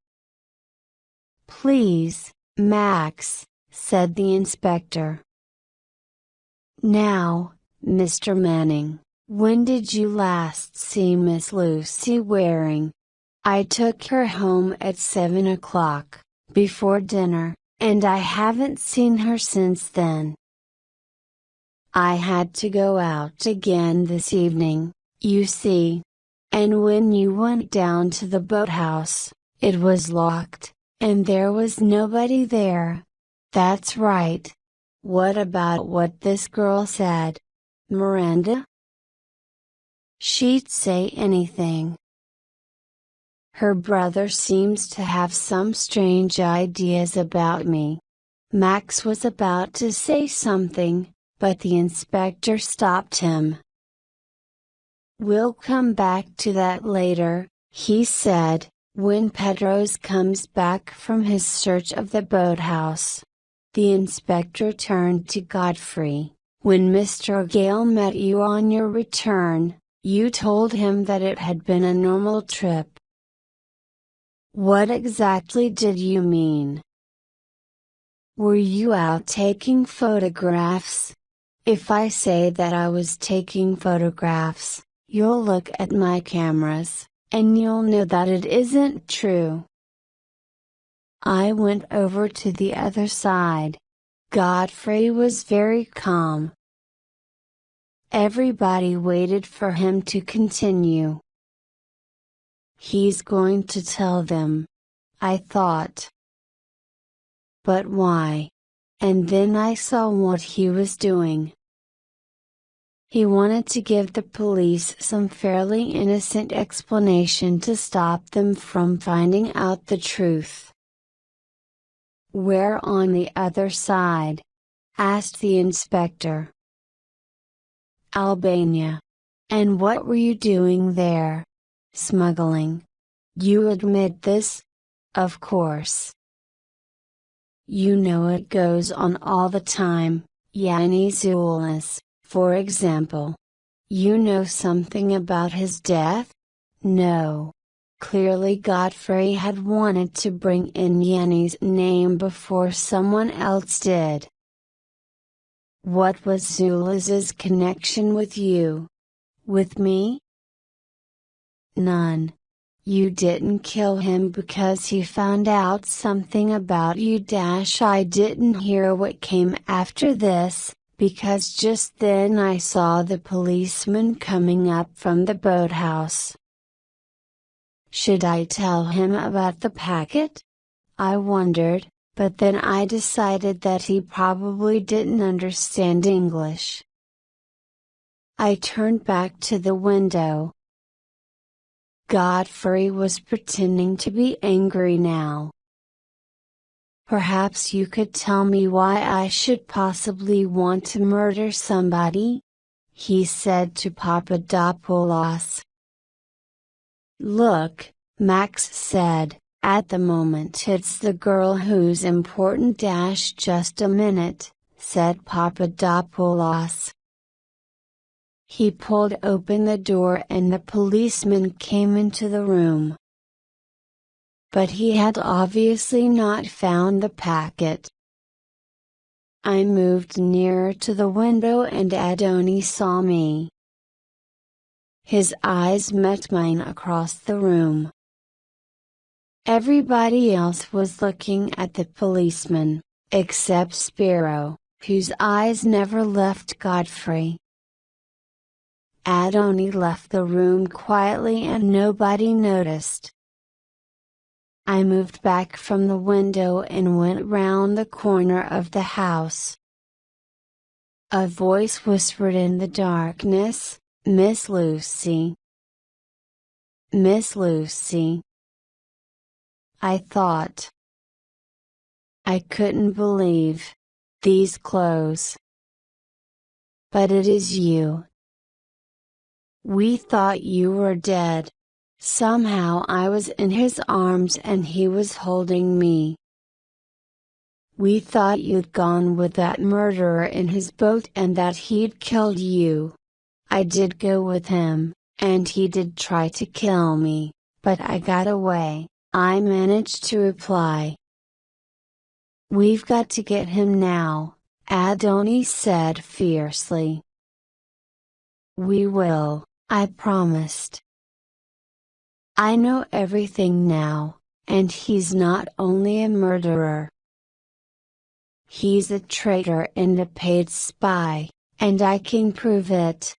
Please, Max, said the inspector. Now, Mr. Manning, when did you last see Miss Lucy Waring? I took her home at 7 o'clock, before dinner, and I haven't seen her since then. I had to go out again this evening, you see. And when you went down to the boathouse, it was locked, and there was nobody there. That's right. What about what this girl said? Miranda? She'd say anything. Her brother seems to have some strange ideas about me. Max was about to say something, but the inspector stopped him. We'll come back to that later, he said, when Pedros comes back from his search of the boathouse. The inspector turned to Godfrey. When Mr. Gale met you on your return, you told him that it had been a normal trip. What exactly did you mean? Were you out taking photographs? If I say that I was taking photographs, you'll look at my cameras, and you'll know that it isn't true. I went over to the other side. Godfrey was very calm. Everybody waited for him to continue. He's going to tell them, I thought. But why? And then I saw what he was doing. He wanted to give the police some fairly innocent explanation to stop them from finding out the truth. Where on the other side? Asked the inspector. Albania. And what were you doing there? Smuggling. You admit this? Of course. You know it goes on all the time, Yanis Ulas, for example. You know something about his death? No. Clearly Godfrey had wanted to bring in Yanni's name before someone else did. What was Zulas's connection with you? With me? None. You didn't kill him because he found out something about you. I didn't hear what came after this, because just then I saw the policeman coming up from the boathouse. Should I tell him about the packet? I wondered, but then I decided that he probably didn't understand English. I turned back to the window. Godfrey was pretending to be angry now. Perhaps you could tell me why I should possibly want to murder somebody? He said to Papadopoulos. Look, Max said, at the moment it's the girl who's important. Just a minute, said Papadopoulos. He pulled open the door and the policeman came into the room. But he had obviously not found the packet. I moved nearer to the window and Adoni saw me. His eyes met mine across the room. Everybody else was looking at the policeman, except Spiro, whose eyes never left Godfrey. Adoni left the room quietly and nobody noticed. I moved back from the window and went round the corner of the house. A voice whispered in the darkness, Miss Lucy. Miss Lucy. I thought. I couldn't believe. These clothes. But it is you. We thought you were dead. Somehow I was in his arms and he was holding me. We thought you'd gone with that murderer in his boat and that he'd killed you. I did go with him, and he did try to kill me, but I got away, I managed to reply. We've got to get him now, Adoni said fiercely. We will, I promised. I know everything now, and he's not only a murderer. He's a traitor and a paid spy, and I can prove it.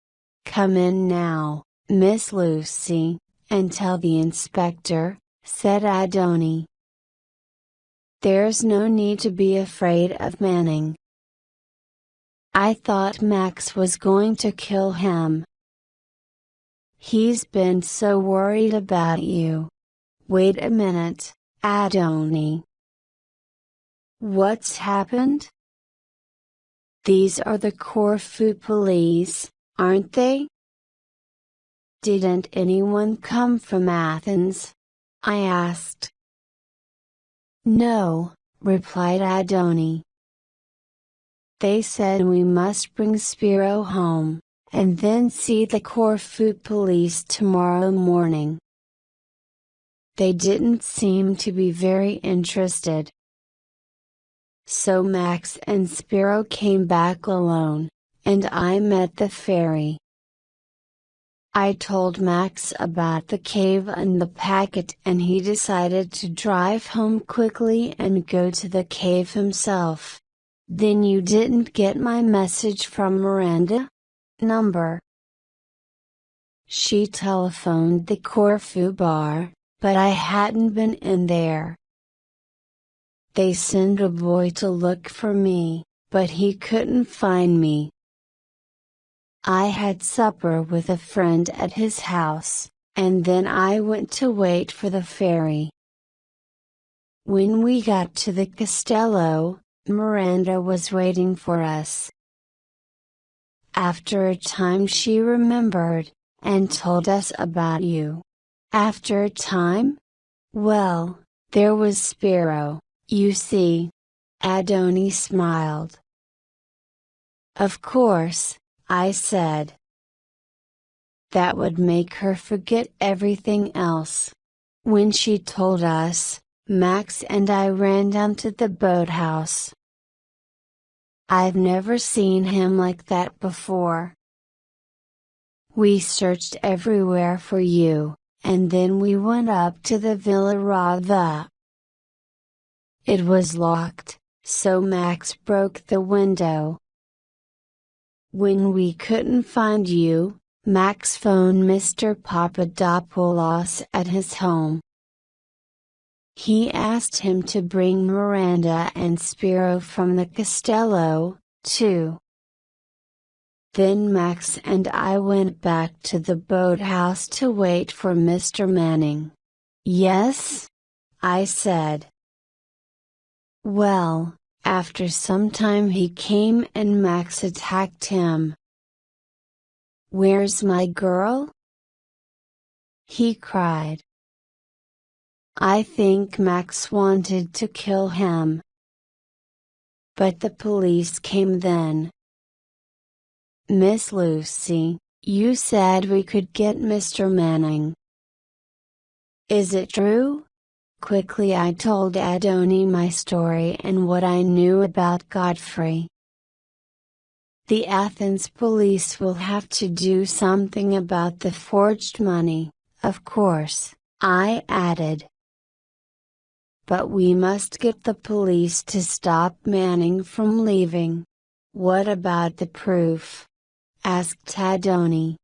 Come in now, Miss Lucy, and tell the inspector, said Adoni. There's no need to be afraid of Manning. I thought Max was going to kill him. He's been so worried about you. Wait a minute, Adoni. What's happened? These are the Corfu police, aren't they? Didn't anyone come from Athens? I asked. No, replied Adoni. They said we must bring Spiro home, and then see the Corfu police tomorrow morning. They didn't seem to be very interested. So Max and Spiro came back alone, and I met the ferry. I told Max about the cave and the packet and he decided to drive home quickly and go to the cave himself. Then you didn't get my message from Miranda? Number. She telephoned the Corfu bar, but I hadn't been in there. They sent a boy to look for me, but he couldn't find me. I had supper with a friend at his house, and then I went to wait for the ferry. When we got to the Castello, Miranda was waiting for us. After a time she remembered, and told us about you. After a time? Well, there was Spiro, you see. Adoni smiled. Of course, I said. That would make her forget everything else. When she told us, Max and I ran down to the boathouse. I've never seen him like that before. We searched everywhere for you, and then we went up to the Villa Rava. It was locked, so Max broke the window. When we couldn't find you, Max phoned Mr. Papadopoulos at his home. He asked him to bring Miranda and Spiro from the Castello, too. Then Max and I went back to the boathouse to wait for Mr. Manning. Yes? I said. Well, after some time he came and Max attacked him. Where's my girl? He cried. I think Max wanted to kill him. But the police came then. Miss Lucy, you said we could get Mr. Manning. Is it true? Quickly I told Adoni my story and what I knew about Godfrey. The Athens police will have to do something about the forged money, of course, I added. But we must get the police to stop Manning from leaving. What about the proof? Asked Adoni.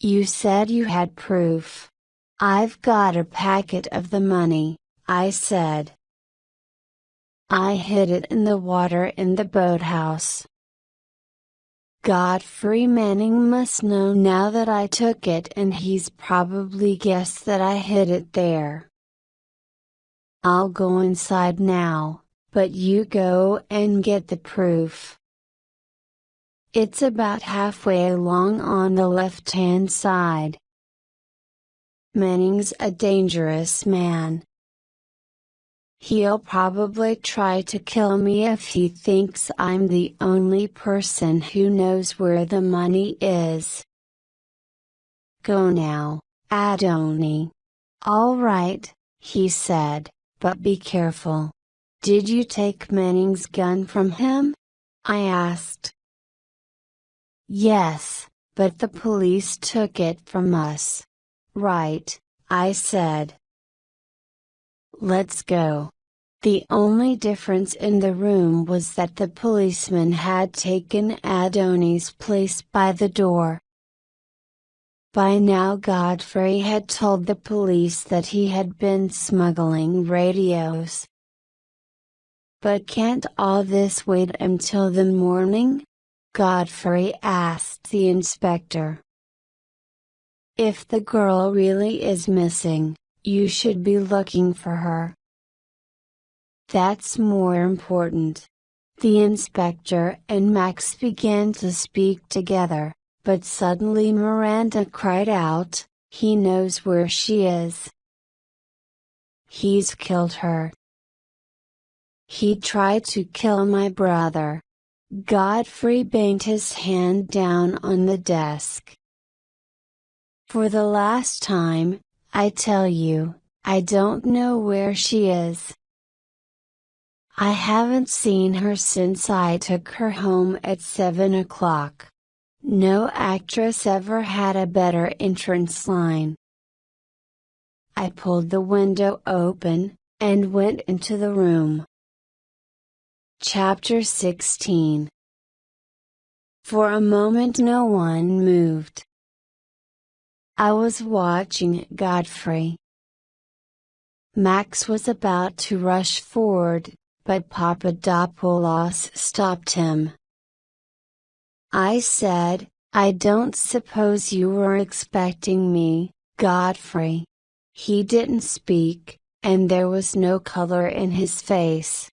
You said you had proof. I've got a packet of the money, I said. I hid it in the water in the boathouse. Godfrey Manning must know now that I took it and he's probably guessed that I hid it there. I'll go inside now, but you go and get the proof. It's about halfway along on the left-hand side. Manning's a dangerous man. He'll probably try to kill me if he thinks I'm the only person who knows where the money is. Go now, Adoni. All right, he said, but be careful. Did you take Manning's gun from him? I asked. Yes, but the police took it from us. Right, I said. Let's go. The only difference in the room was that the policeman had taken Adoni's place by the door. By now Godfrey had told the police that he had been smuggling radios. But can't all this wait until the morning? Godfrey asked the inspector. If the girl really is missing, you should be looking for her. That's more important. The inspector and Max began to speak together, but suddenly Miranda cried out, "He knows where she is. He's killed her. He tried to kill my brother." Godfrey banged his hand down on the desk. For the last time, I tell you, I don't know where she is. I haven't seen her since I took her home at 7 o'clock. No actress ever had a better entrance line. I pulled the window open, and went into the room. Chapter 16. For a moment no one moved. I was watching Godfrey. Max was about to rush forward, but Papadopoulos stopped him. I said, "I don't suppose you were expecting me, Godfrey." He didn't speak, and there was no color in his face.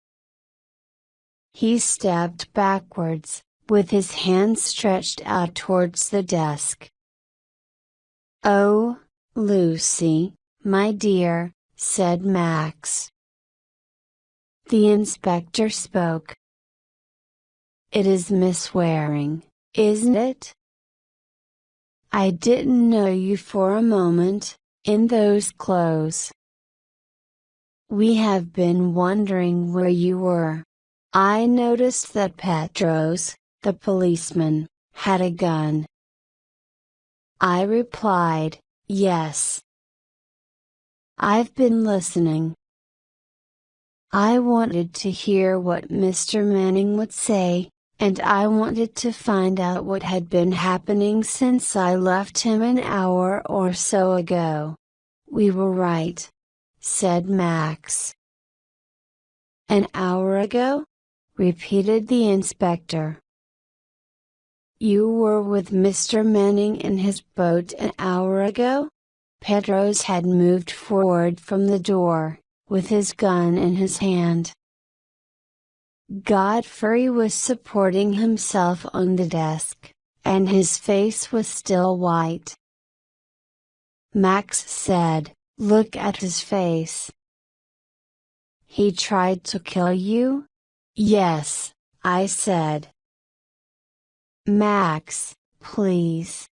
He stepped backwards, with his hands stretched out towards the desk. "Oh, Lucy, my dear," said Max. The inspector spoke. "It is Miss Waring, isn't it? I didn't know you for a moment, in those clothes. We have been wondering where you were. I noticed that Petros, the policeman, had a gun." I replied, "Yes. I've been listening. I wanted to hear what Mr. Manning would say, and I wanted to find out what had been happening since I left him an hour or so ago." "We were right," said Max. "An hour ago?" repeated the inspector. "You were with Mr. Manning in his boat an hour ago?" Petros had moved forward from the door, with his gun in his hand. Godfrey was supporting himself on the desk, and his face was still white. Max said, "Look at his face." "He tried to kill you?" "Yes," I said. "Max, please,"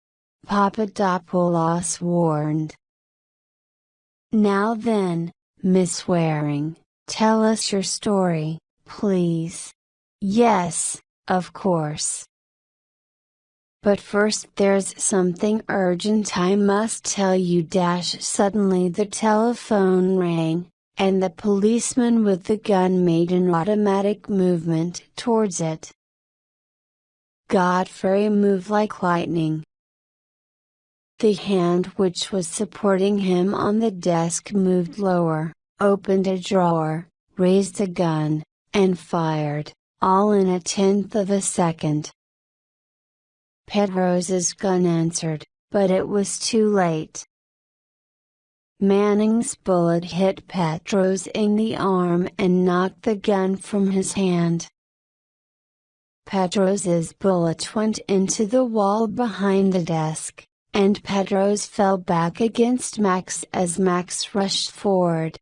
Papadopoulos warned. "Now then, Miss Waring, tell us your story, please." "Yes, of course. But first there's something urgent I must tell you." Suddenly the telephone rang, and the policeman with the gun made an automatic movement towards it. Godfrey moved like lightning. The hand which was supporting him on the desk moved lower, opened a drawer, raised a gun, and fired, all in 1/10 of a second. Petros's gun answered, but it was too late. Manning's bullet hit Petros in the arm and knocked the gun from his hand. Petros's bullet went into the wall behind the desk, and Pedro's fell back against Max as Max rushed forward.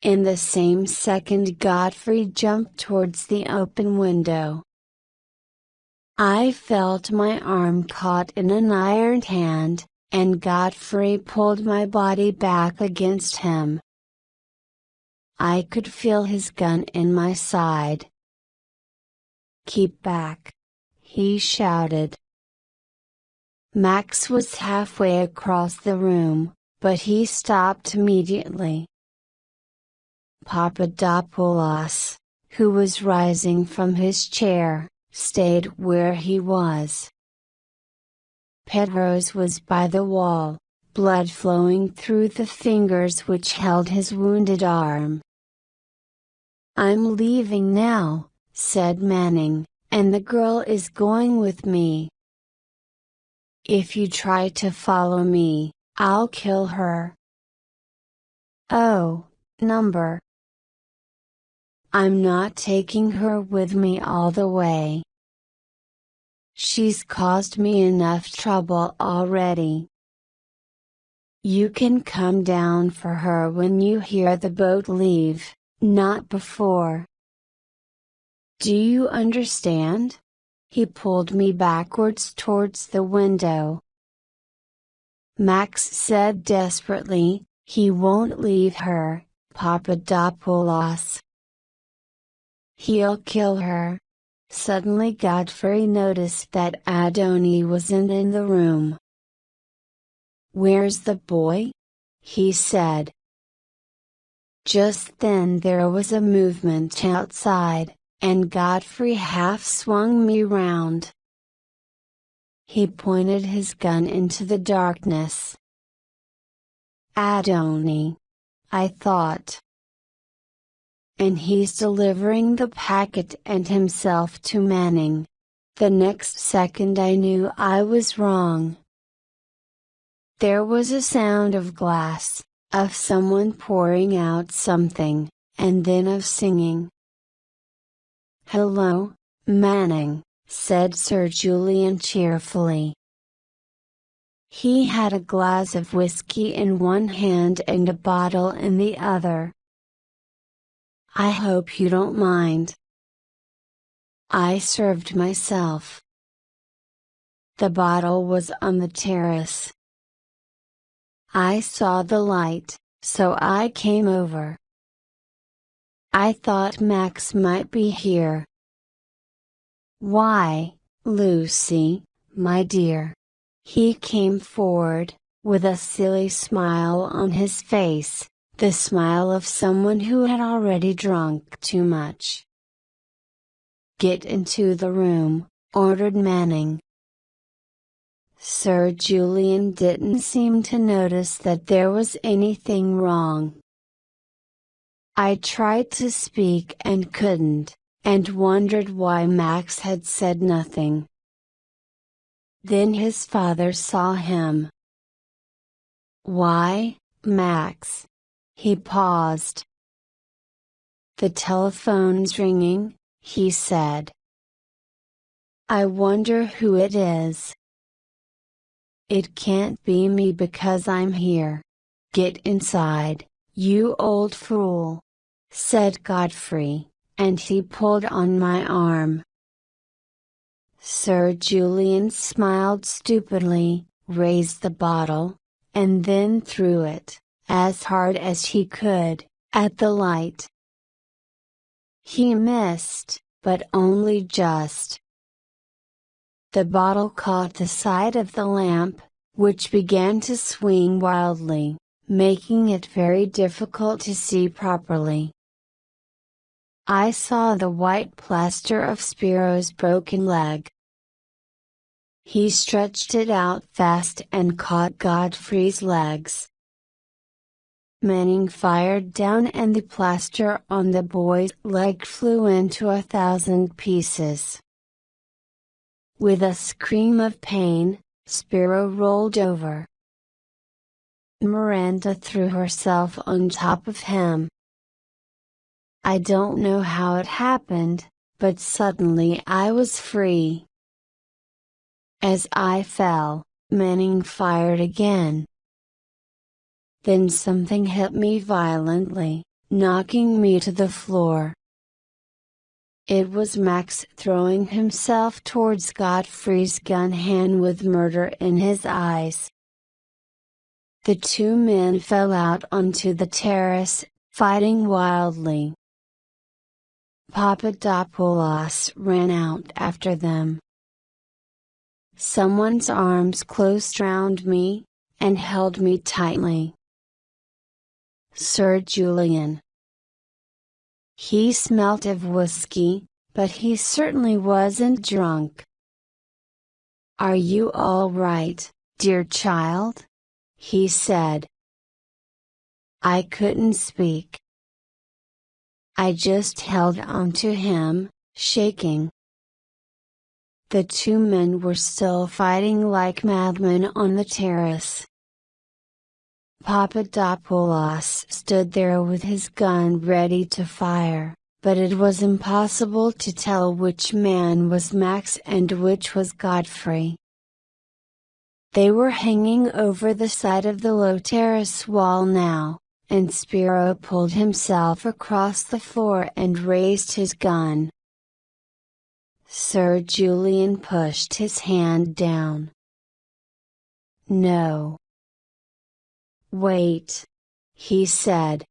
In the same second Godfrey jumped towards the open window. I felt my arm caught in an iron hand, and Godfrey pulled my body back against him. I could feel his gun in my side. "Keep back!" he shouted. Max was halfway across the room, but he stopped immediately. Papadopoulos, who was rising from his chair, stayed where he was. Pedro's was by the wall, blood flowing through the fingers which held his wounded arm. "I'm leaving now," said Manning, "and the girl is going with me. If you try to follow me, I'll kill her." "Oh, number. I'm not taking her with me all the way. She's caused me enough trouble already. You can come down for her when you hear the boat leave, not before. Do you understand?" He pulled me backwards towards the window. Max said desperately, "He won't leave her, Papadopoulos. He'll kill her." Suddenly Godfrey noticed that Adoni wasn't in the room. "Where's the boy?" he said. Just then there was a movement outside, and Godfrey half swung me round. He pointed his gun into the darkness. "Adoni," I thought. "And he's delivering the packet and himself to Manning." The next second I knew I was wrong. There was a sound of glass, of someone pouring out something, and then of singing. "Hello, Manning," said Sir Julian cheerfully. He had a glass of whiskey in one hand and a bottle in the other. "I hope you don't mind. I served myself." The bottle was on the terrace. I saw the light, so I came over. I thought Max might be here. "Why, Lucy, my dear." He came forward, with a silly smile on his face, the smile of someone who had already drunk too much. "Get into the room," ordered Manning. Sir Julian didn't seem to notice that there was anything wrong. I tried to speak and couldn't, and wondered why Max had said nothing. Then his father saw him. "Why, Max?" He paused. "The telephone's ringing," he said. "I wonder who it is." "It can't be me because I'm here. Get inside, you old fool," said Godfrey, and he pulled on my arm. Sir Julian smiled stupidly, raised the bottle, and then threw it, as hard as he could, at the light. He missed, but only just. The bottle caught the side of the lamp, which began to swing wildly, making it very difficult to see properly. I saw the white plaster of Spiro's broken leg. He stretched it out fast and caught Godfrey's legs. Manning fired down and the plaster on the boy's leg flew into 1,000 pieces. With a scream of pain, Spiro rolled over. Miranda threw herself on top of him. I don't know how it happened, but suddenly I was free. As I fell, Manning fired again. Then something hit me violently, knocking me to the floor. It was Max throwing himself towards Godfrey's gun hand with murder in his eyes. The two men fell out onto the terrace, fighting wildly. Papadopoulos ran out after them. Someone's arms closed round me, and held me tightly. Sir Julian. He smelt of whiskey, but he certainly wasn't drunk. "Are you all right, dear child?" he said. I couldn't speak. I just held on to him, shaking. The two men were still fighting like madmen on the terrace. Papadopoulos stood there with his gun ready to fire, but it was impossible to tell which man was Max and which was Godfrey. They were hanging over the side of the low terrace wall now, and Spiro pulled himself across the floor and raised his gun. Sir Julian pushed his hand down. "No. Wait," he said.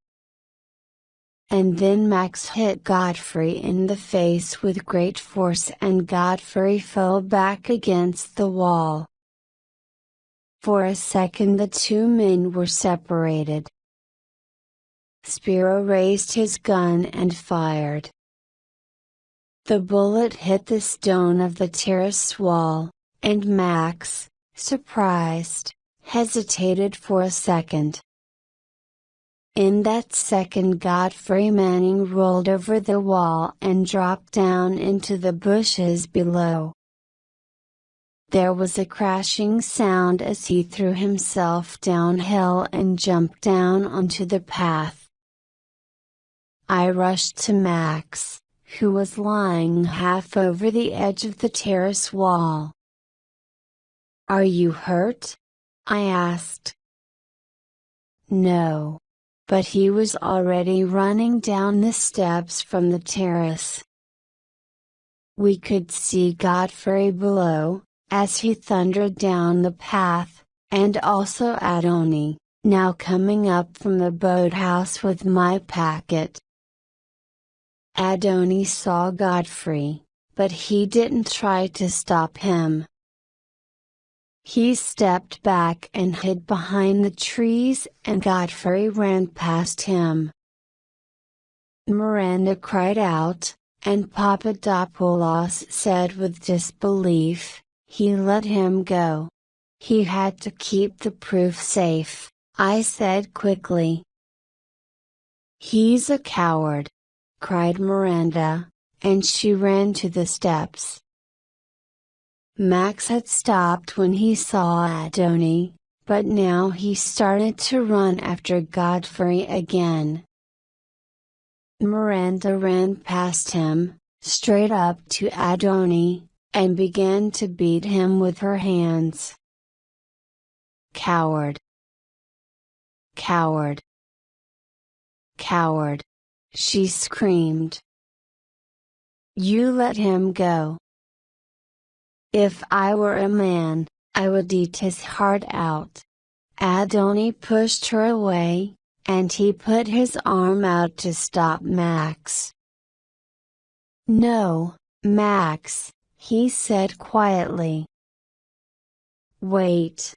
And then Max hit Godfrey in the face with great force and Godfrey fell back against the wall. For a second the two men were separated. Spiro raised his gun and fired. The bullet hit the stone of the terrace wall, and Max, surprised, hesitated for a second. In that second Godfrey Manning rolled over the wall and dropped down into the bushes below. There was a crashing sound as he threw himself downhill and jumped down onto the path. I rushed to Max, who was lying half over the edge of the terrace wall. "Are you hurt?" I asked. No. But he was already running down the steps from the terrace. We could see Godfrey below, as he thundered down the path, and also Adoni, now coming up from the boathouse with my packet. Adoni saw Godfrey, but he didn't try to stop him. He stepped back and hid behind the trees and Godfrey ran past him. Miranda cried out, and Papadopoulos said with disbelief, "He let him go. He had to keep the proof safe," I said quickly. "He's a coward!" cried Miranda, and she ran to the steps. Max had stopped when he saw Adoni, but now he started to run after Godfrey again. Miranda ran past him, straight up to Adoni, and began to beat him with her hands. "Coward! Coward! Coward!" she screamed. "You let him go. If I were a man, I would eat his heart out." Adoni pushed her away, and he put his arm out to stop Max. "No, Max," he said quietly. "Wait.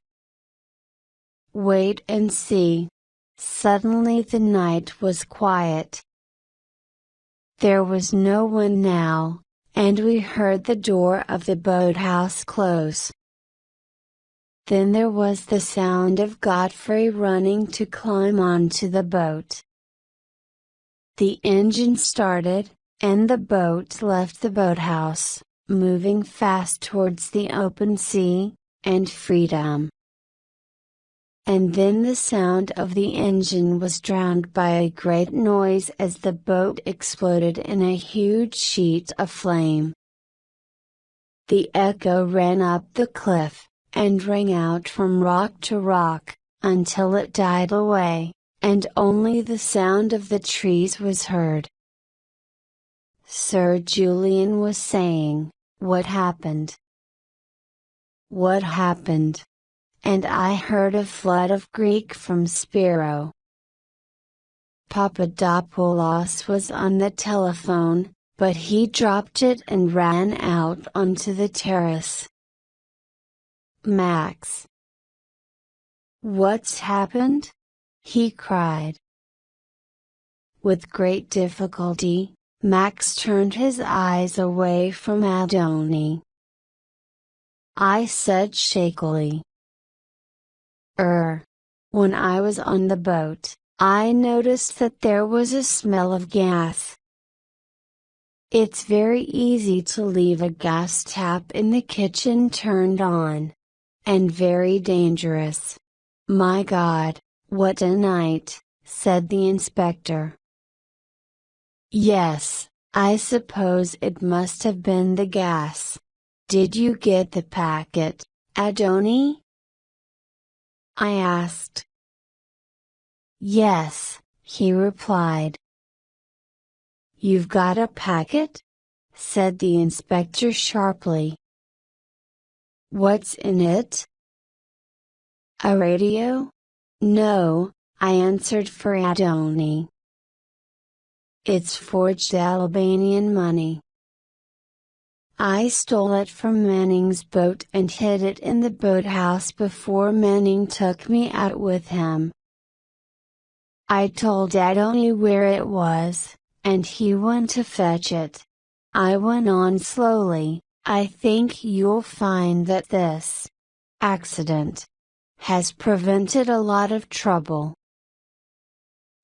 Wait and see." Suddenly the night was quiet. There was no one now, and we heard the door of the boathouse close. Then there was the sound of Godfrey running to climb onto the boat. The engine started, and the boat left the boathouse, moving fast towards the open sea, and freedom. And then the sound of the engine was drowned by a great noise as the boat exploded in a huge sheet of flame. The echo ran up the cliff, and rang out from rock to rock, until it died away, and only the sound of the trees was heard. Sir Julian was saying, "What happened? What happened?" And I heard a flood of Greek from Spiro. Papadopoulos was on the telephone, but he dropped it and ran out onto the terrace. "Max! What's happened?" he cried. With great difficulty, Max turned his eyes away from Adoni. I said shakily, When I was on the boat, I noticed that there was a smell of gas. It's very easy to leave a gas tap in the kitchen turned on. And very dangerous. My God, what a night," said the inspector. "Yes, I suppose it must have been the gas. Did you get the packet, Adoni?" I asked. "Yes," he replied. "You've got a packet?" said the inspector sharply. "What's in it?" "A radio?" "No," I answered for Adoni. "It's forged Albanian money. I stole it from Manning's boat and hid it in the boathouse before Manning took me out with him. I told Adoni where it was, and he went to fetch it." I went on slowly, "I think you'll find that this accident has prevented a lot of trouble."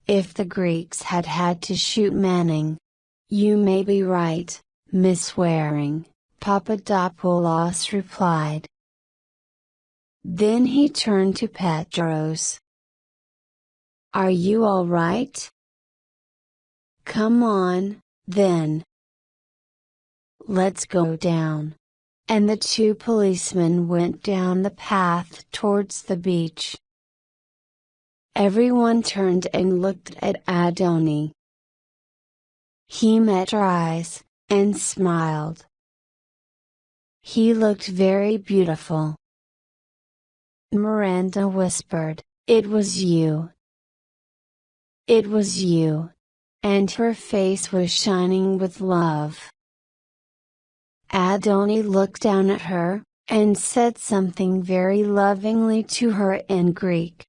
"If the Greeks had had to shoot Manning." "You may be right, Miss Waring," Papadopoulos replied. Then he turned to Petros. "Are you all right? Come on, then. Let's go down." And the two policemen went down the path towards the beach. Everyone turned and looked at Adoni. He met our eyes, and smiled. He looked very beautiful. Miranda whispered, "It was you. It was you." And her face was shining with love. Adoni looked down at her, and said something very lovingly to her in Greek.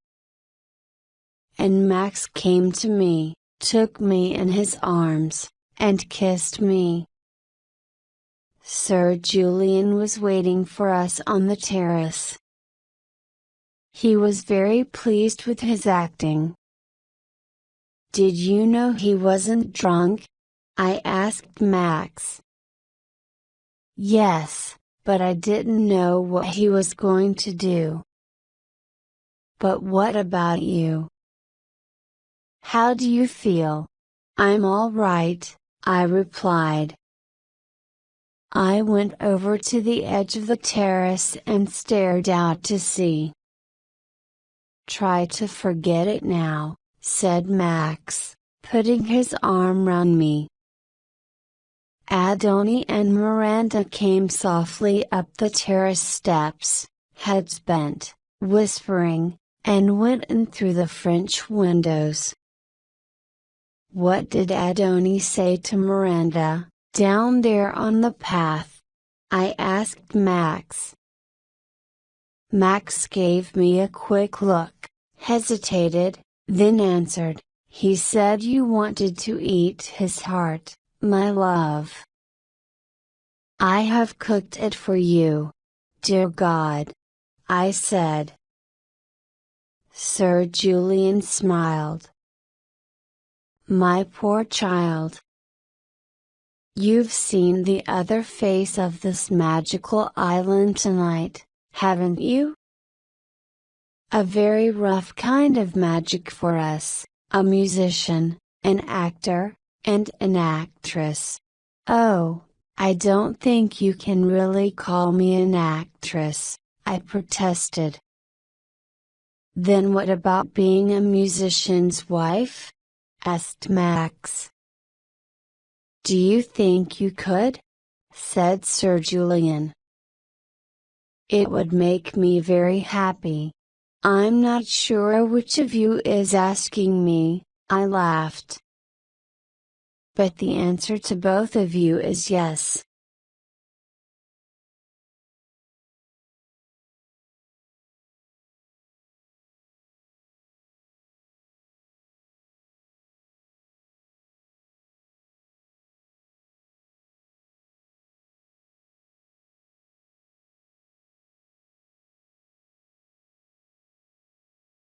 And Max came to me, took me in his arms, and kissed me. Sir Julian was waiting for us on the terrace. He was very pleased with his acting. "Did you know he wasn't drunk?" I asked Max. "Yes, but I didn't know what he was going to do." "But what about you? How do you feel?" "I'm all right," I replied. I went over to the edge of the terrace and stared out to sea. "Try to forget it now," said Max, putting his arm round me. Adoni and Miranda came softly up the terrace steps, heads bent, whispering, and went in through the French windows. "What did Adoni say to Miranda, down there on the path?" I asked Max. Max gave me a quick look, hesitated, then answered, "He said you wanted to eat his heart, my love. I have cooked it for you. Dear God," I said. Sir Julian smiled. "My poor child. You've seen the other face of this magical island tonight, haven't you? A very rough kind of magic for us, a musician, an actor, and an actress. Oh, I don't think you can really call me an actress," I protested. Then what about being a musician's wife? Asked Max. Do you think you could? Said Sir Julian. It would make me very happy. I'm not sure which of you is asking me, I laughed. But the answer to both of you is yes.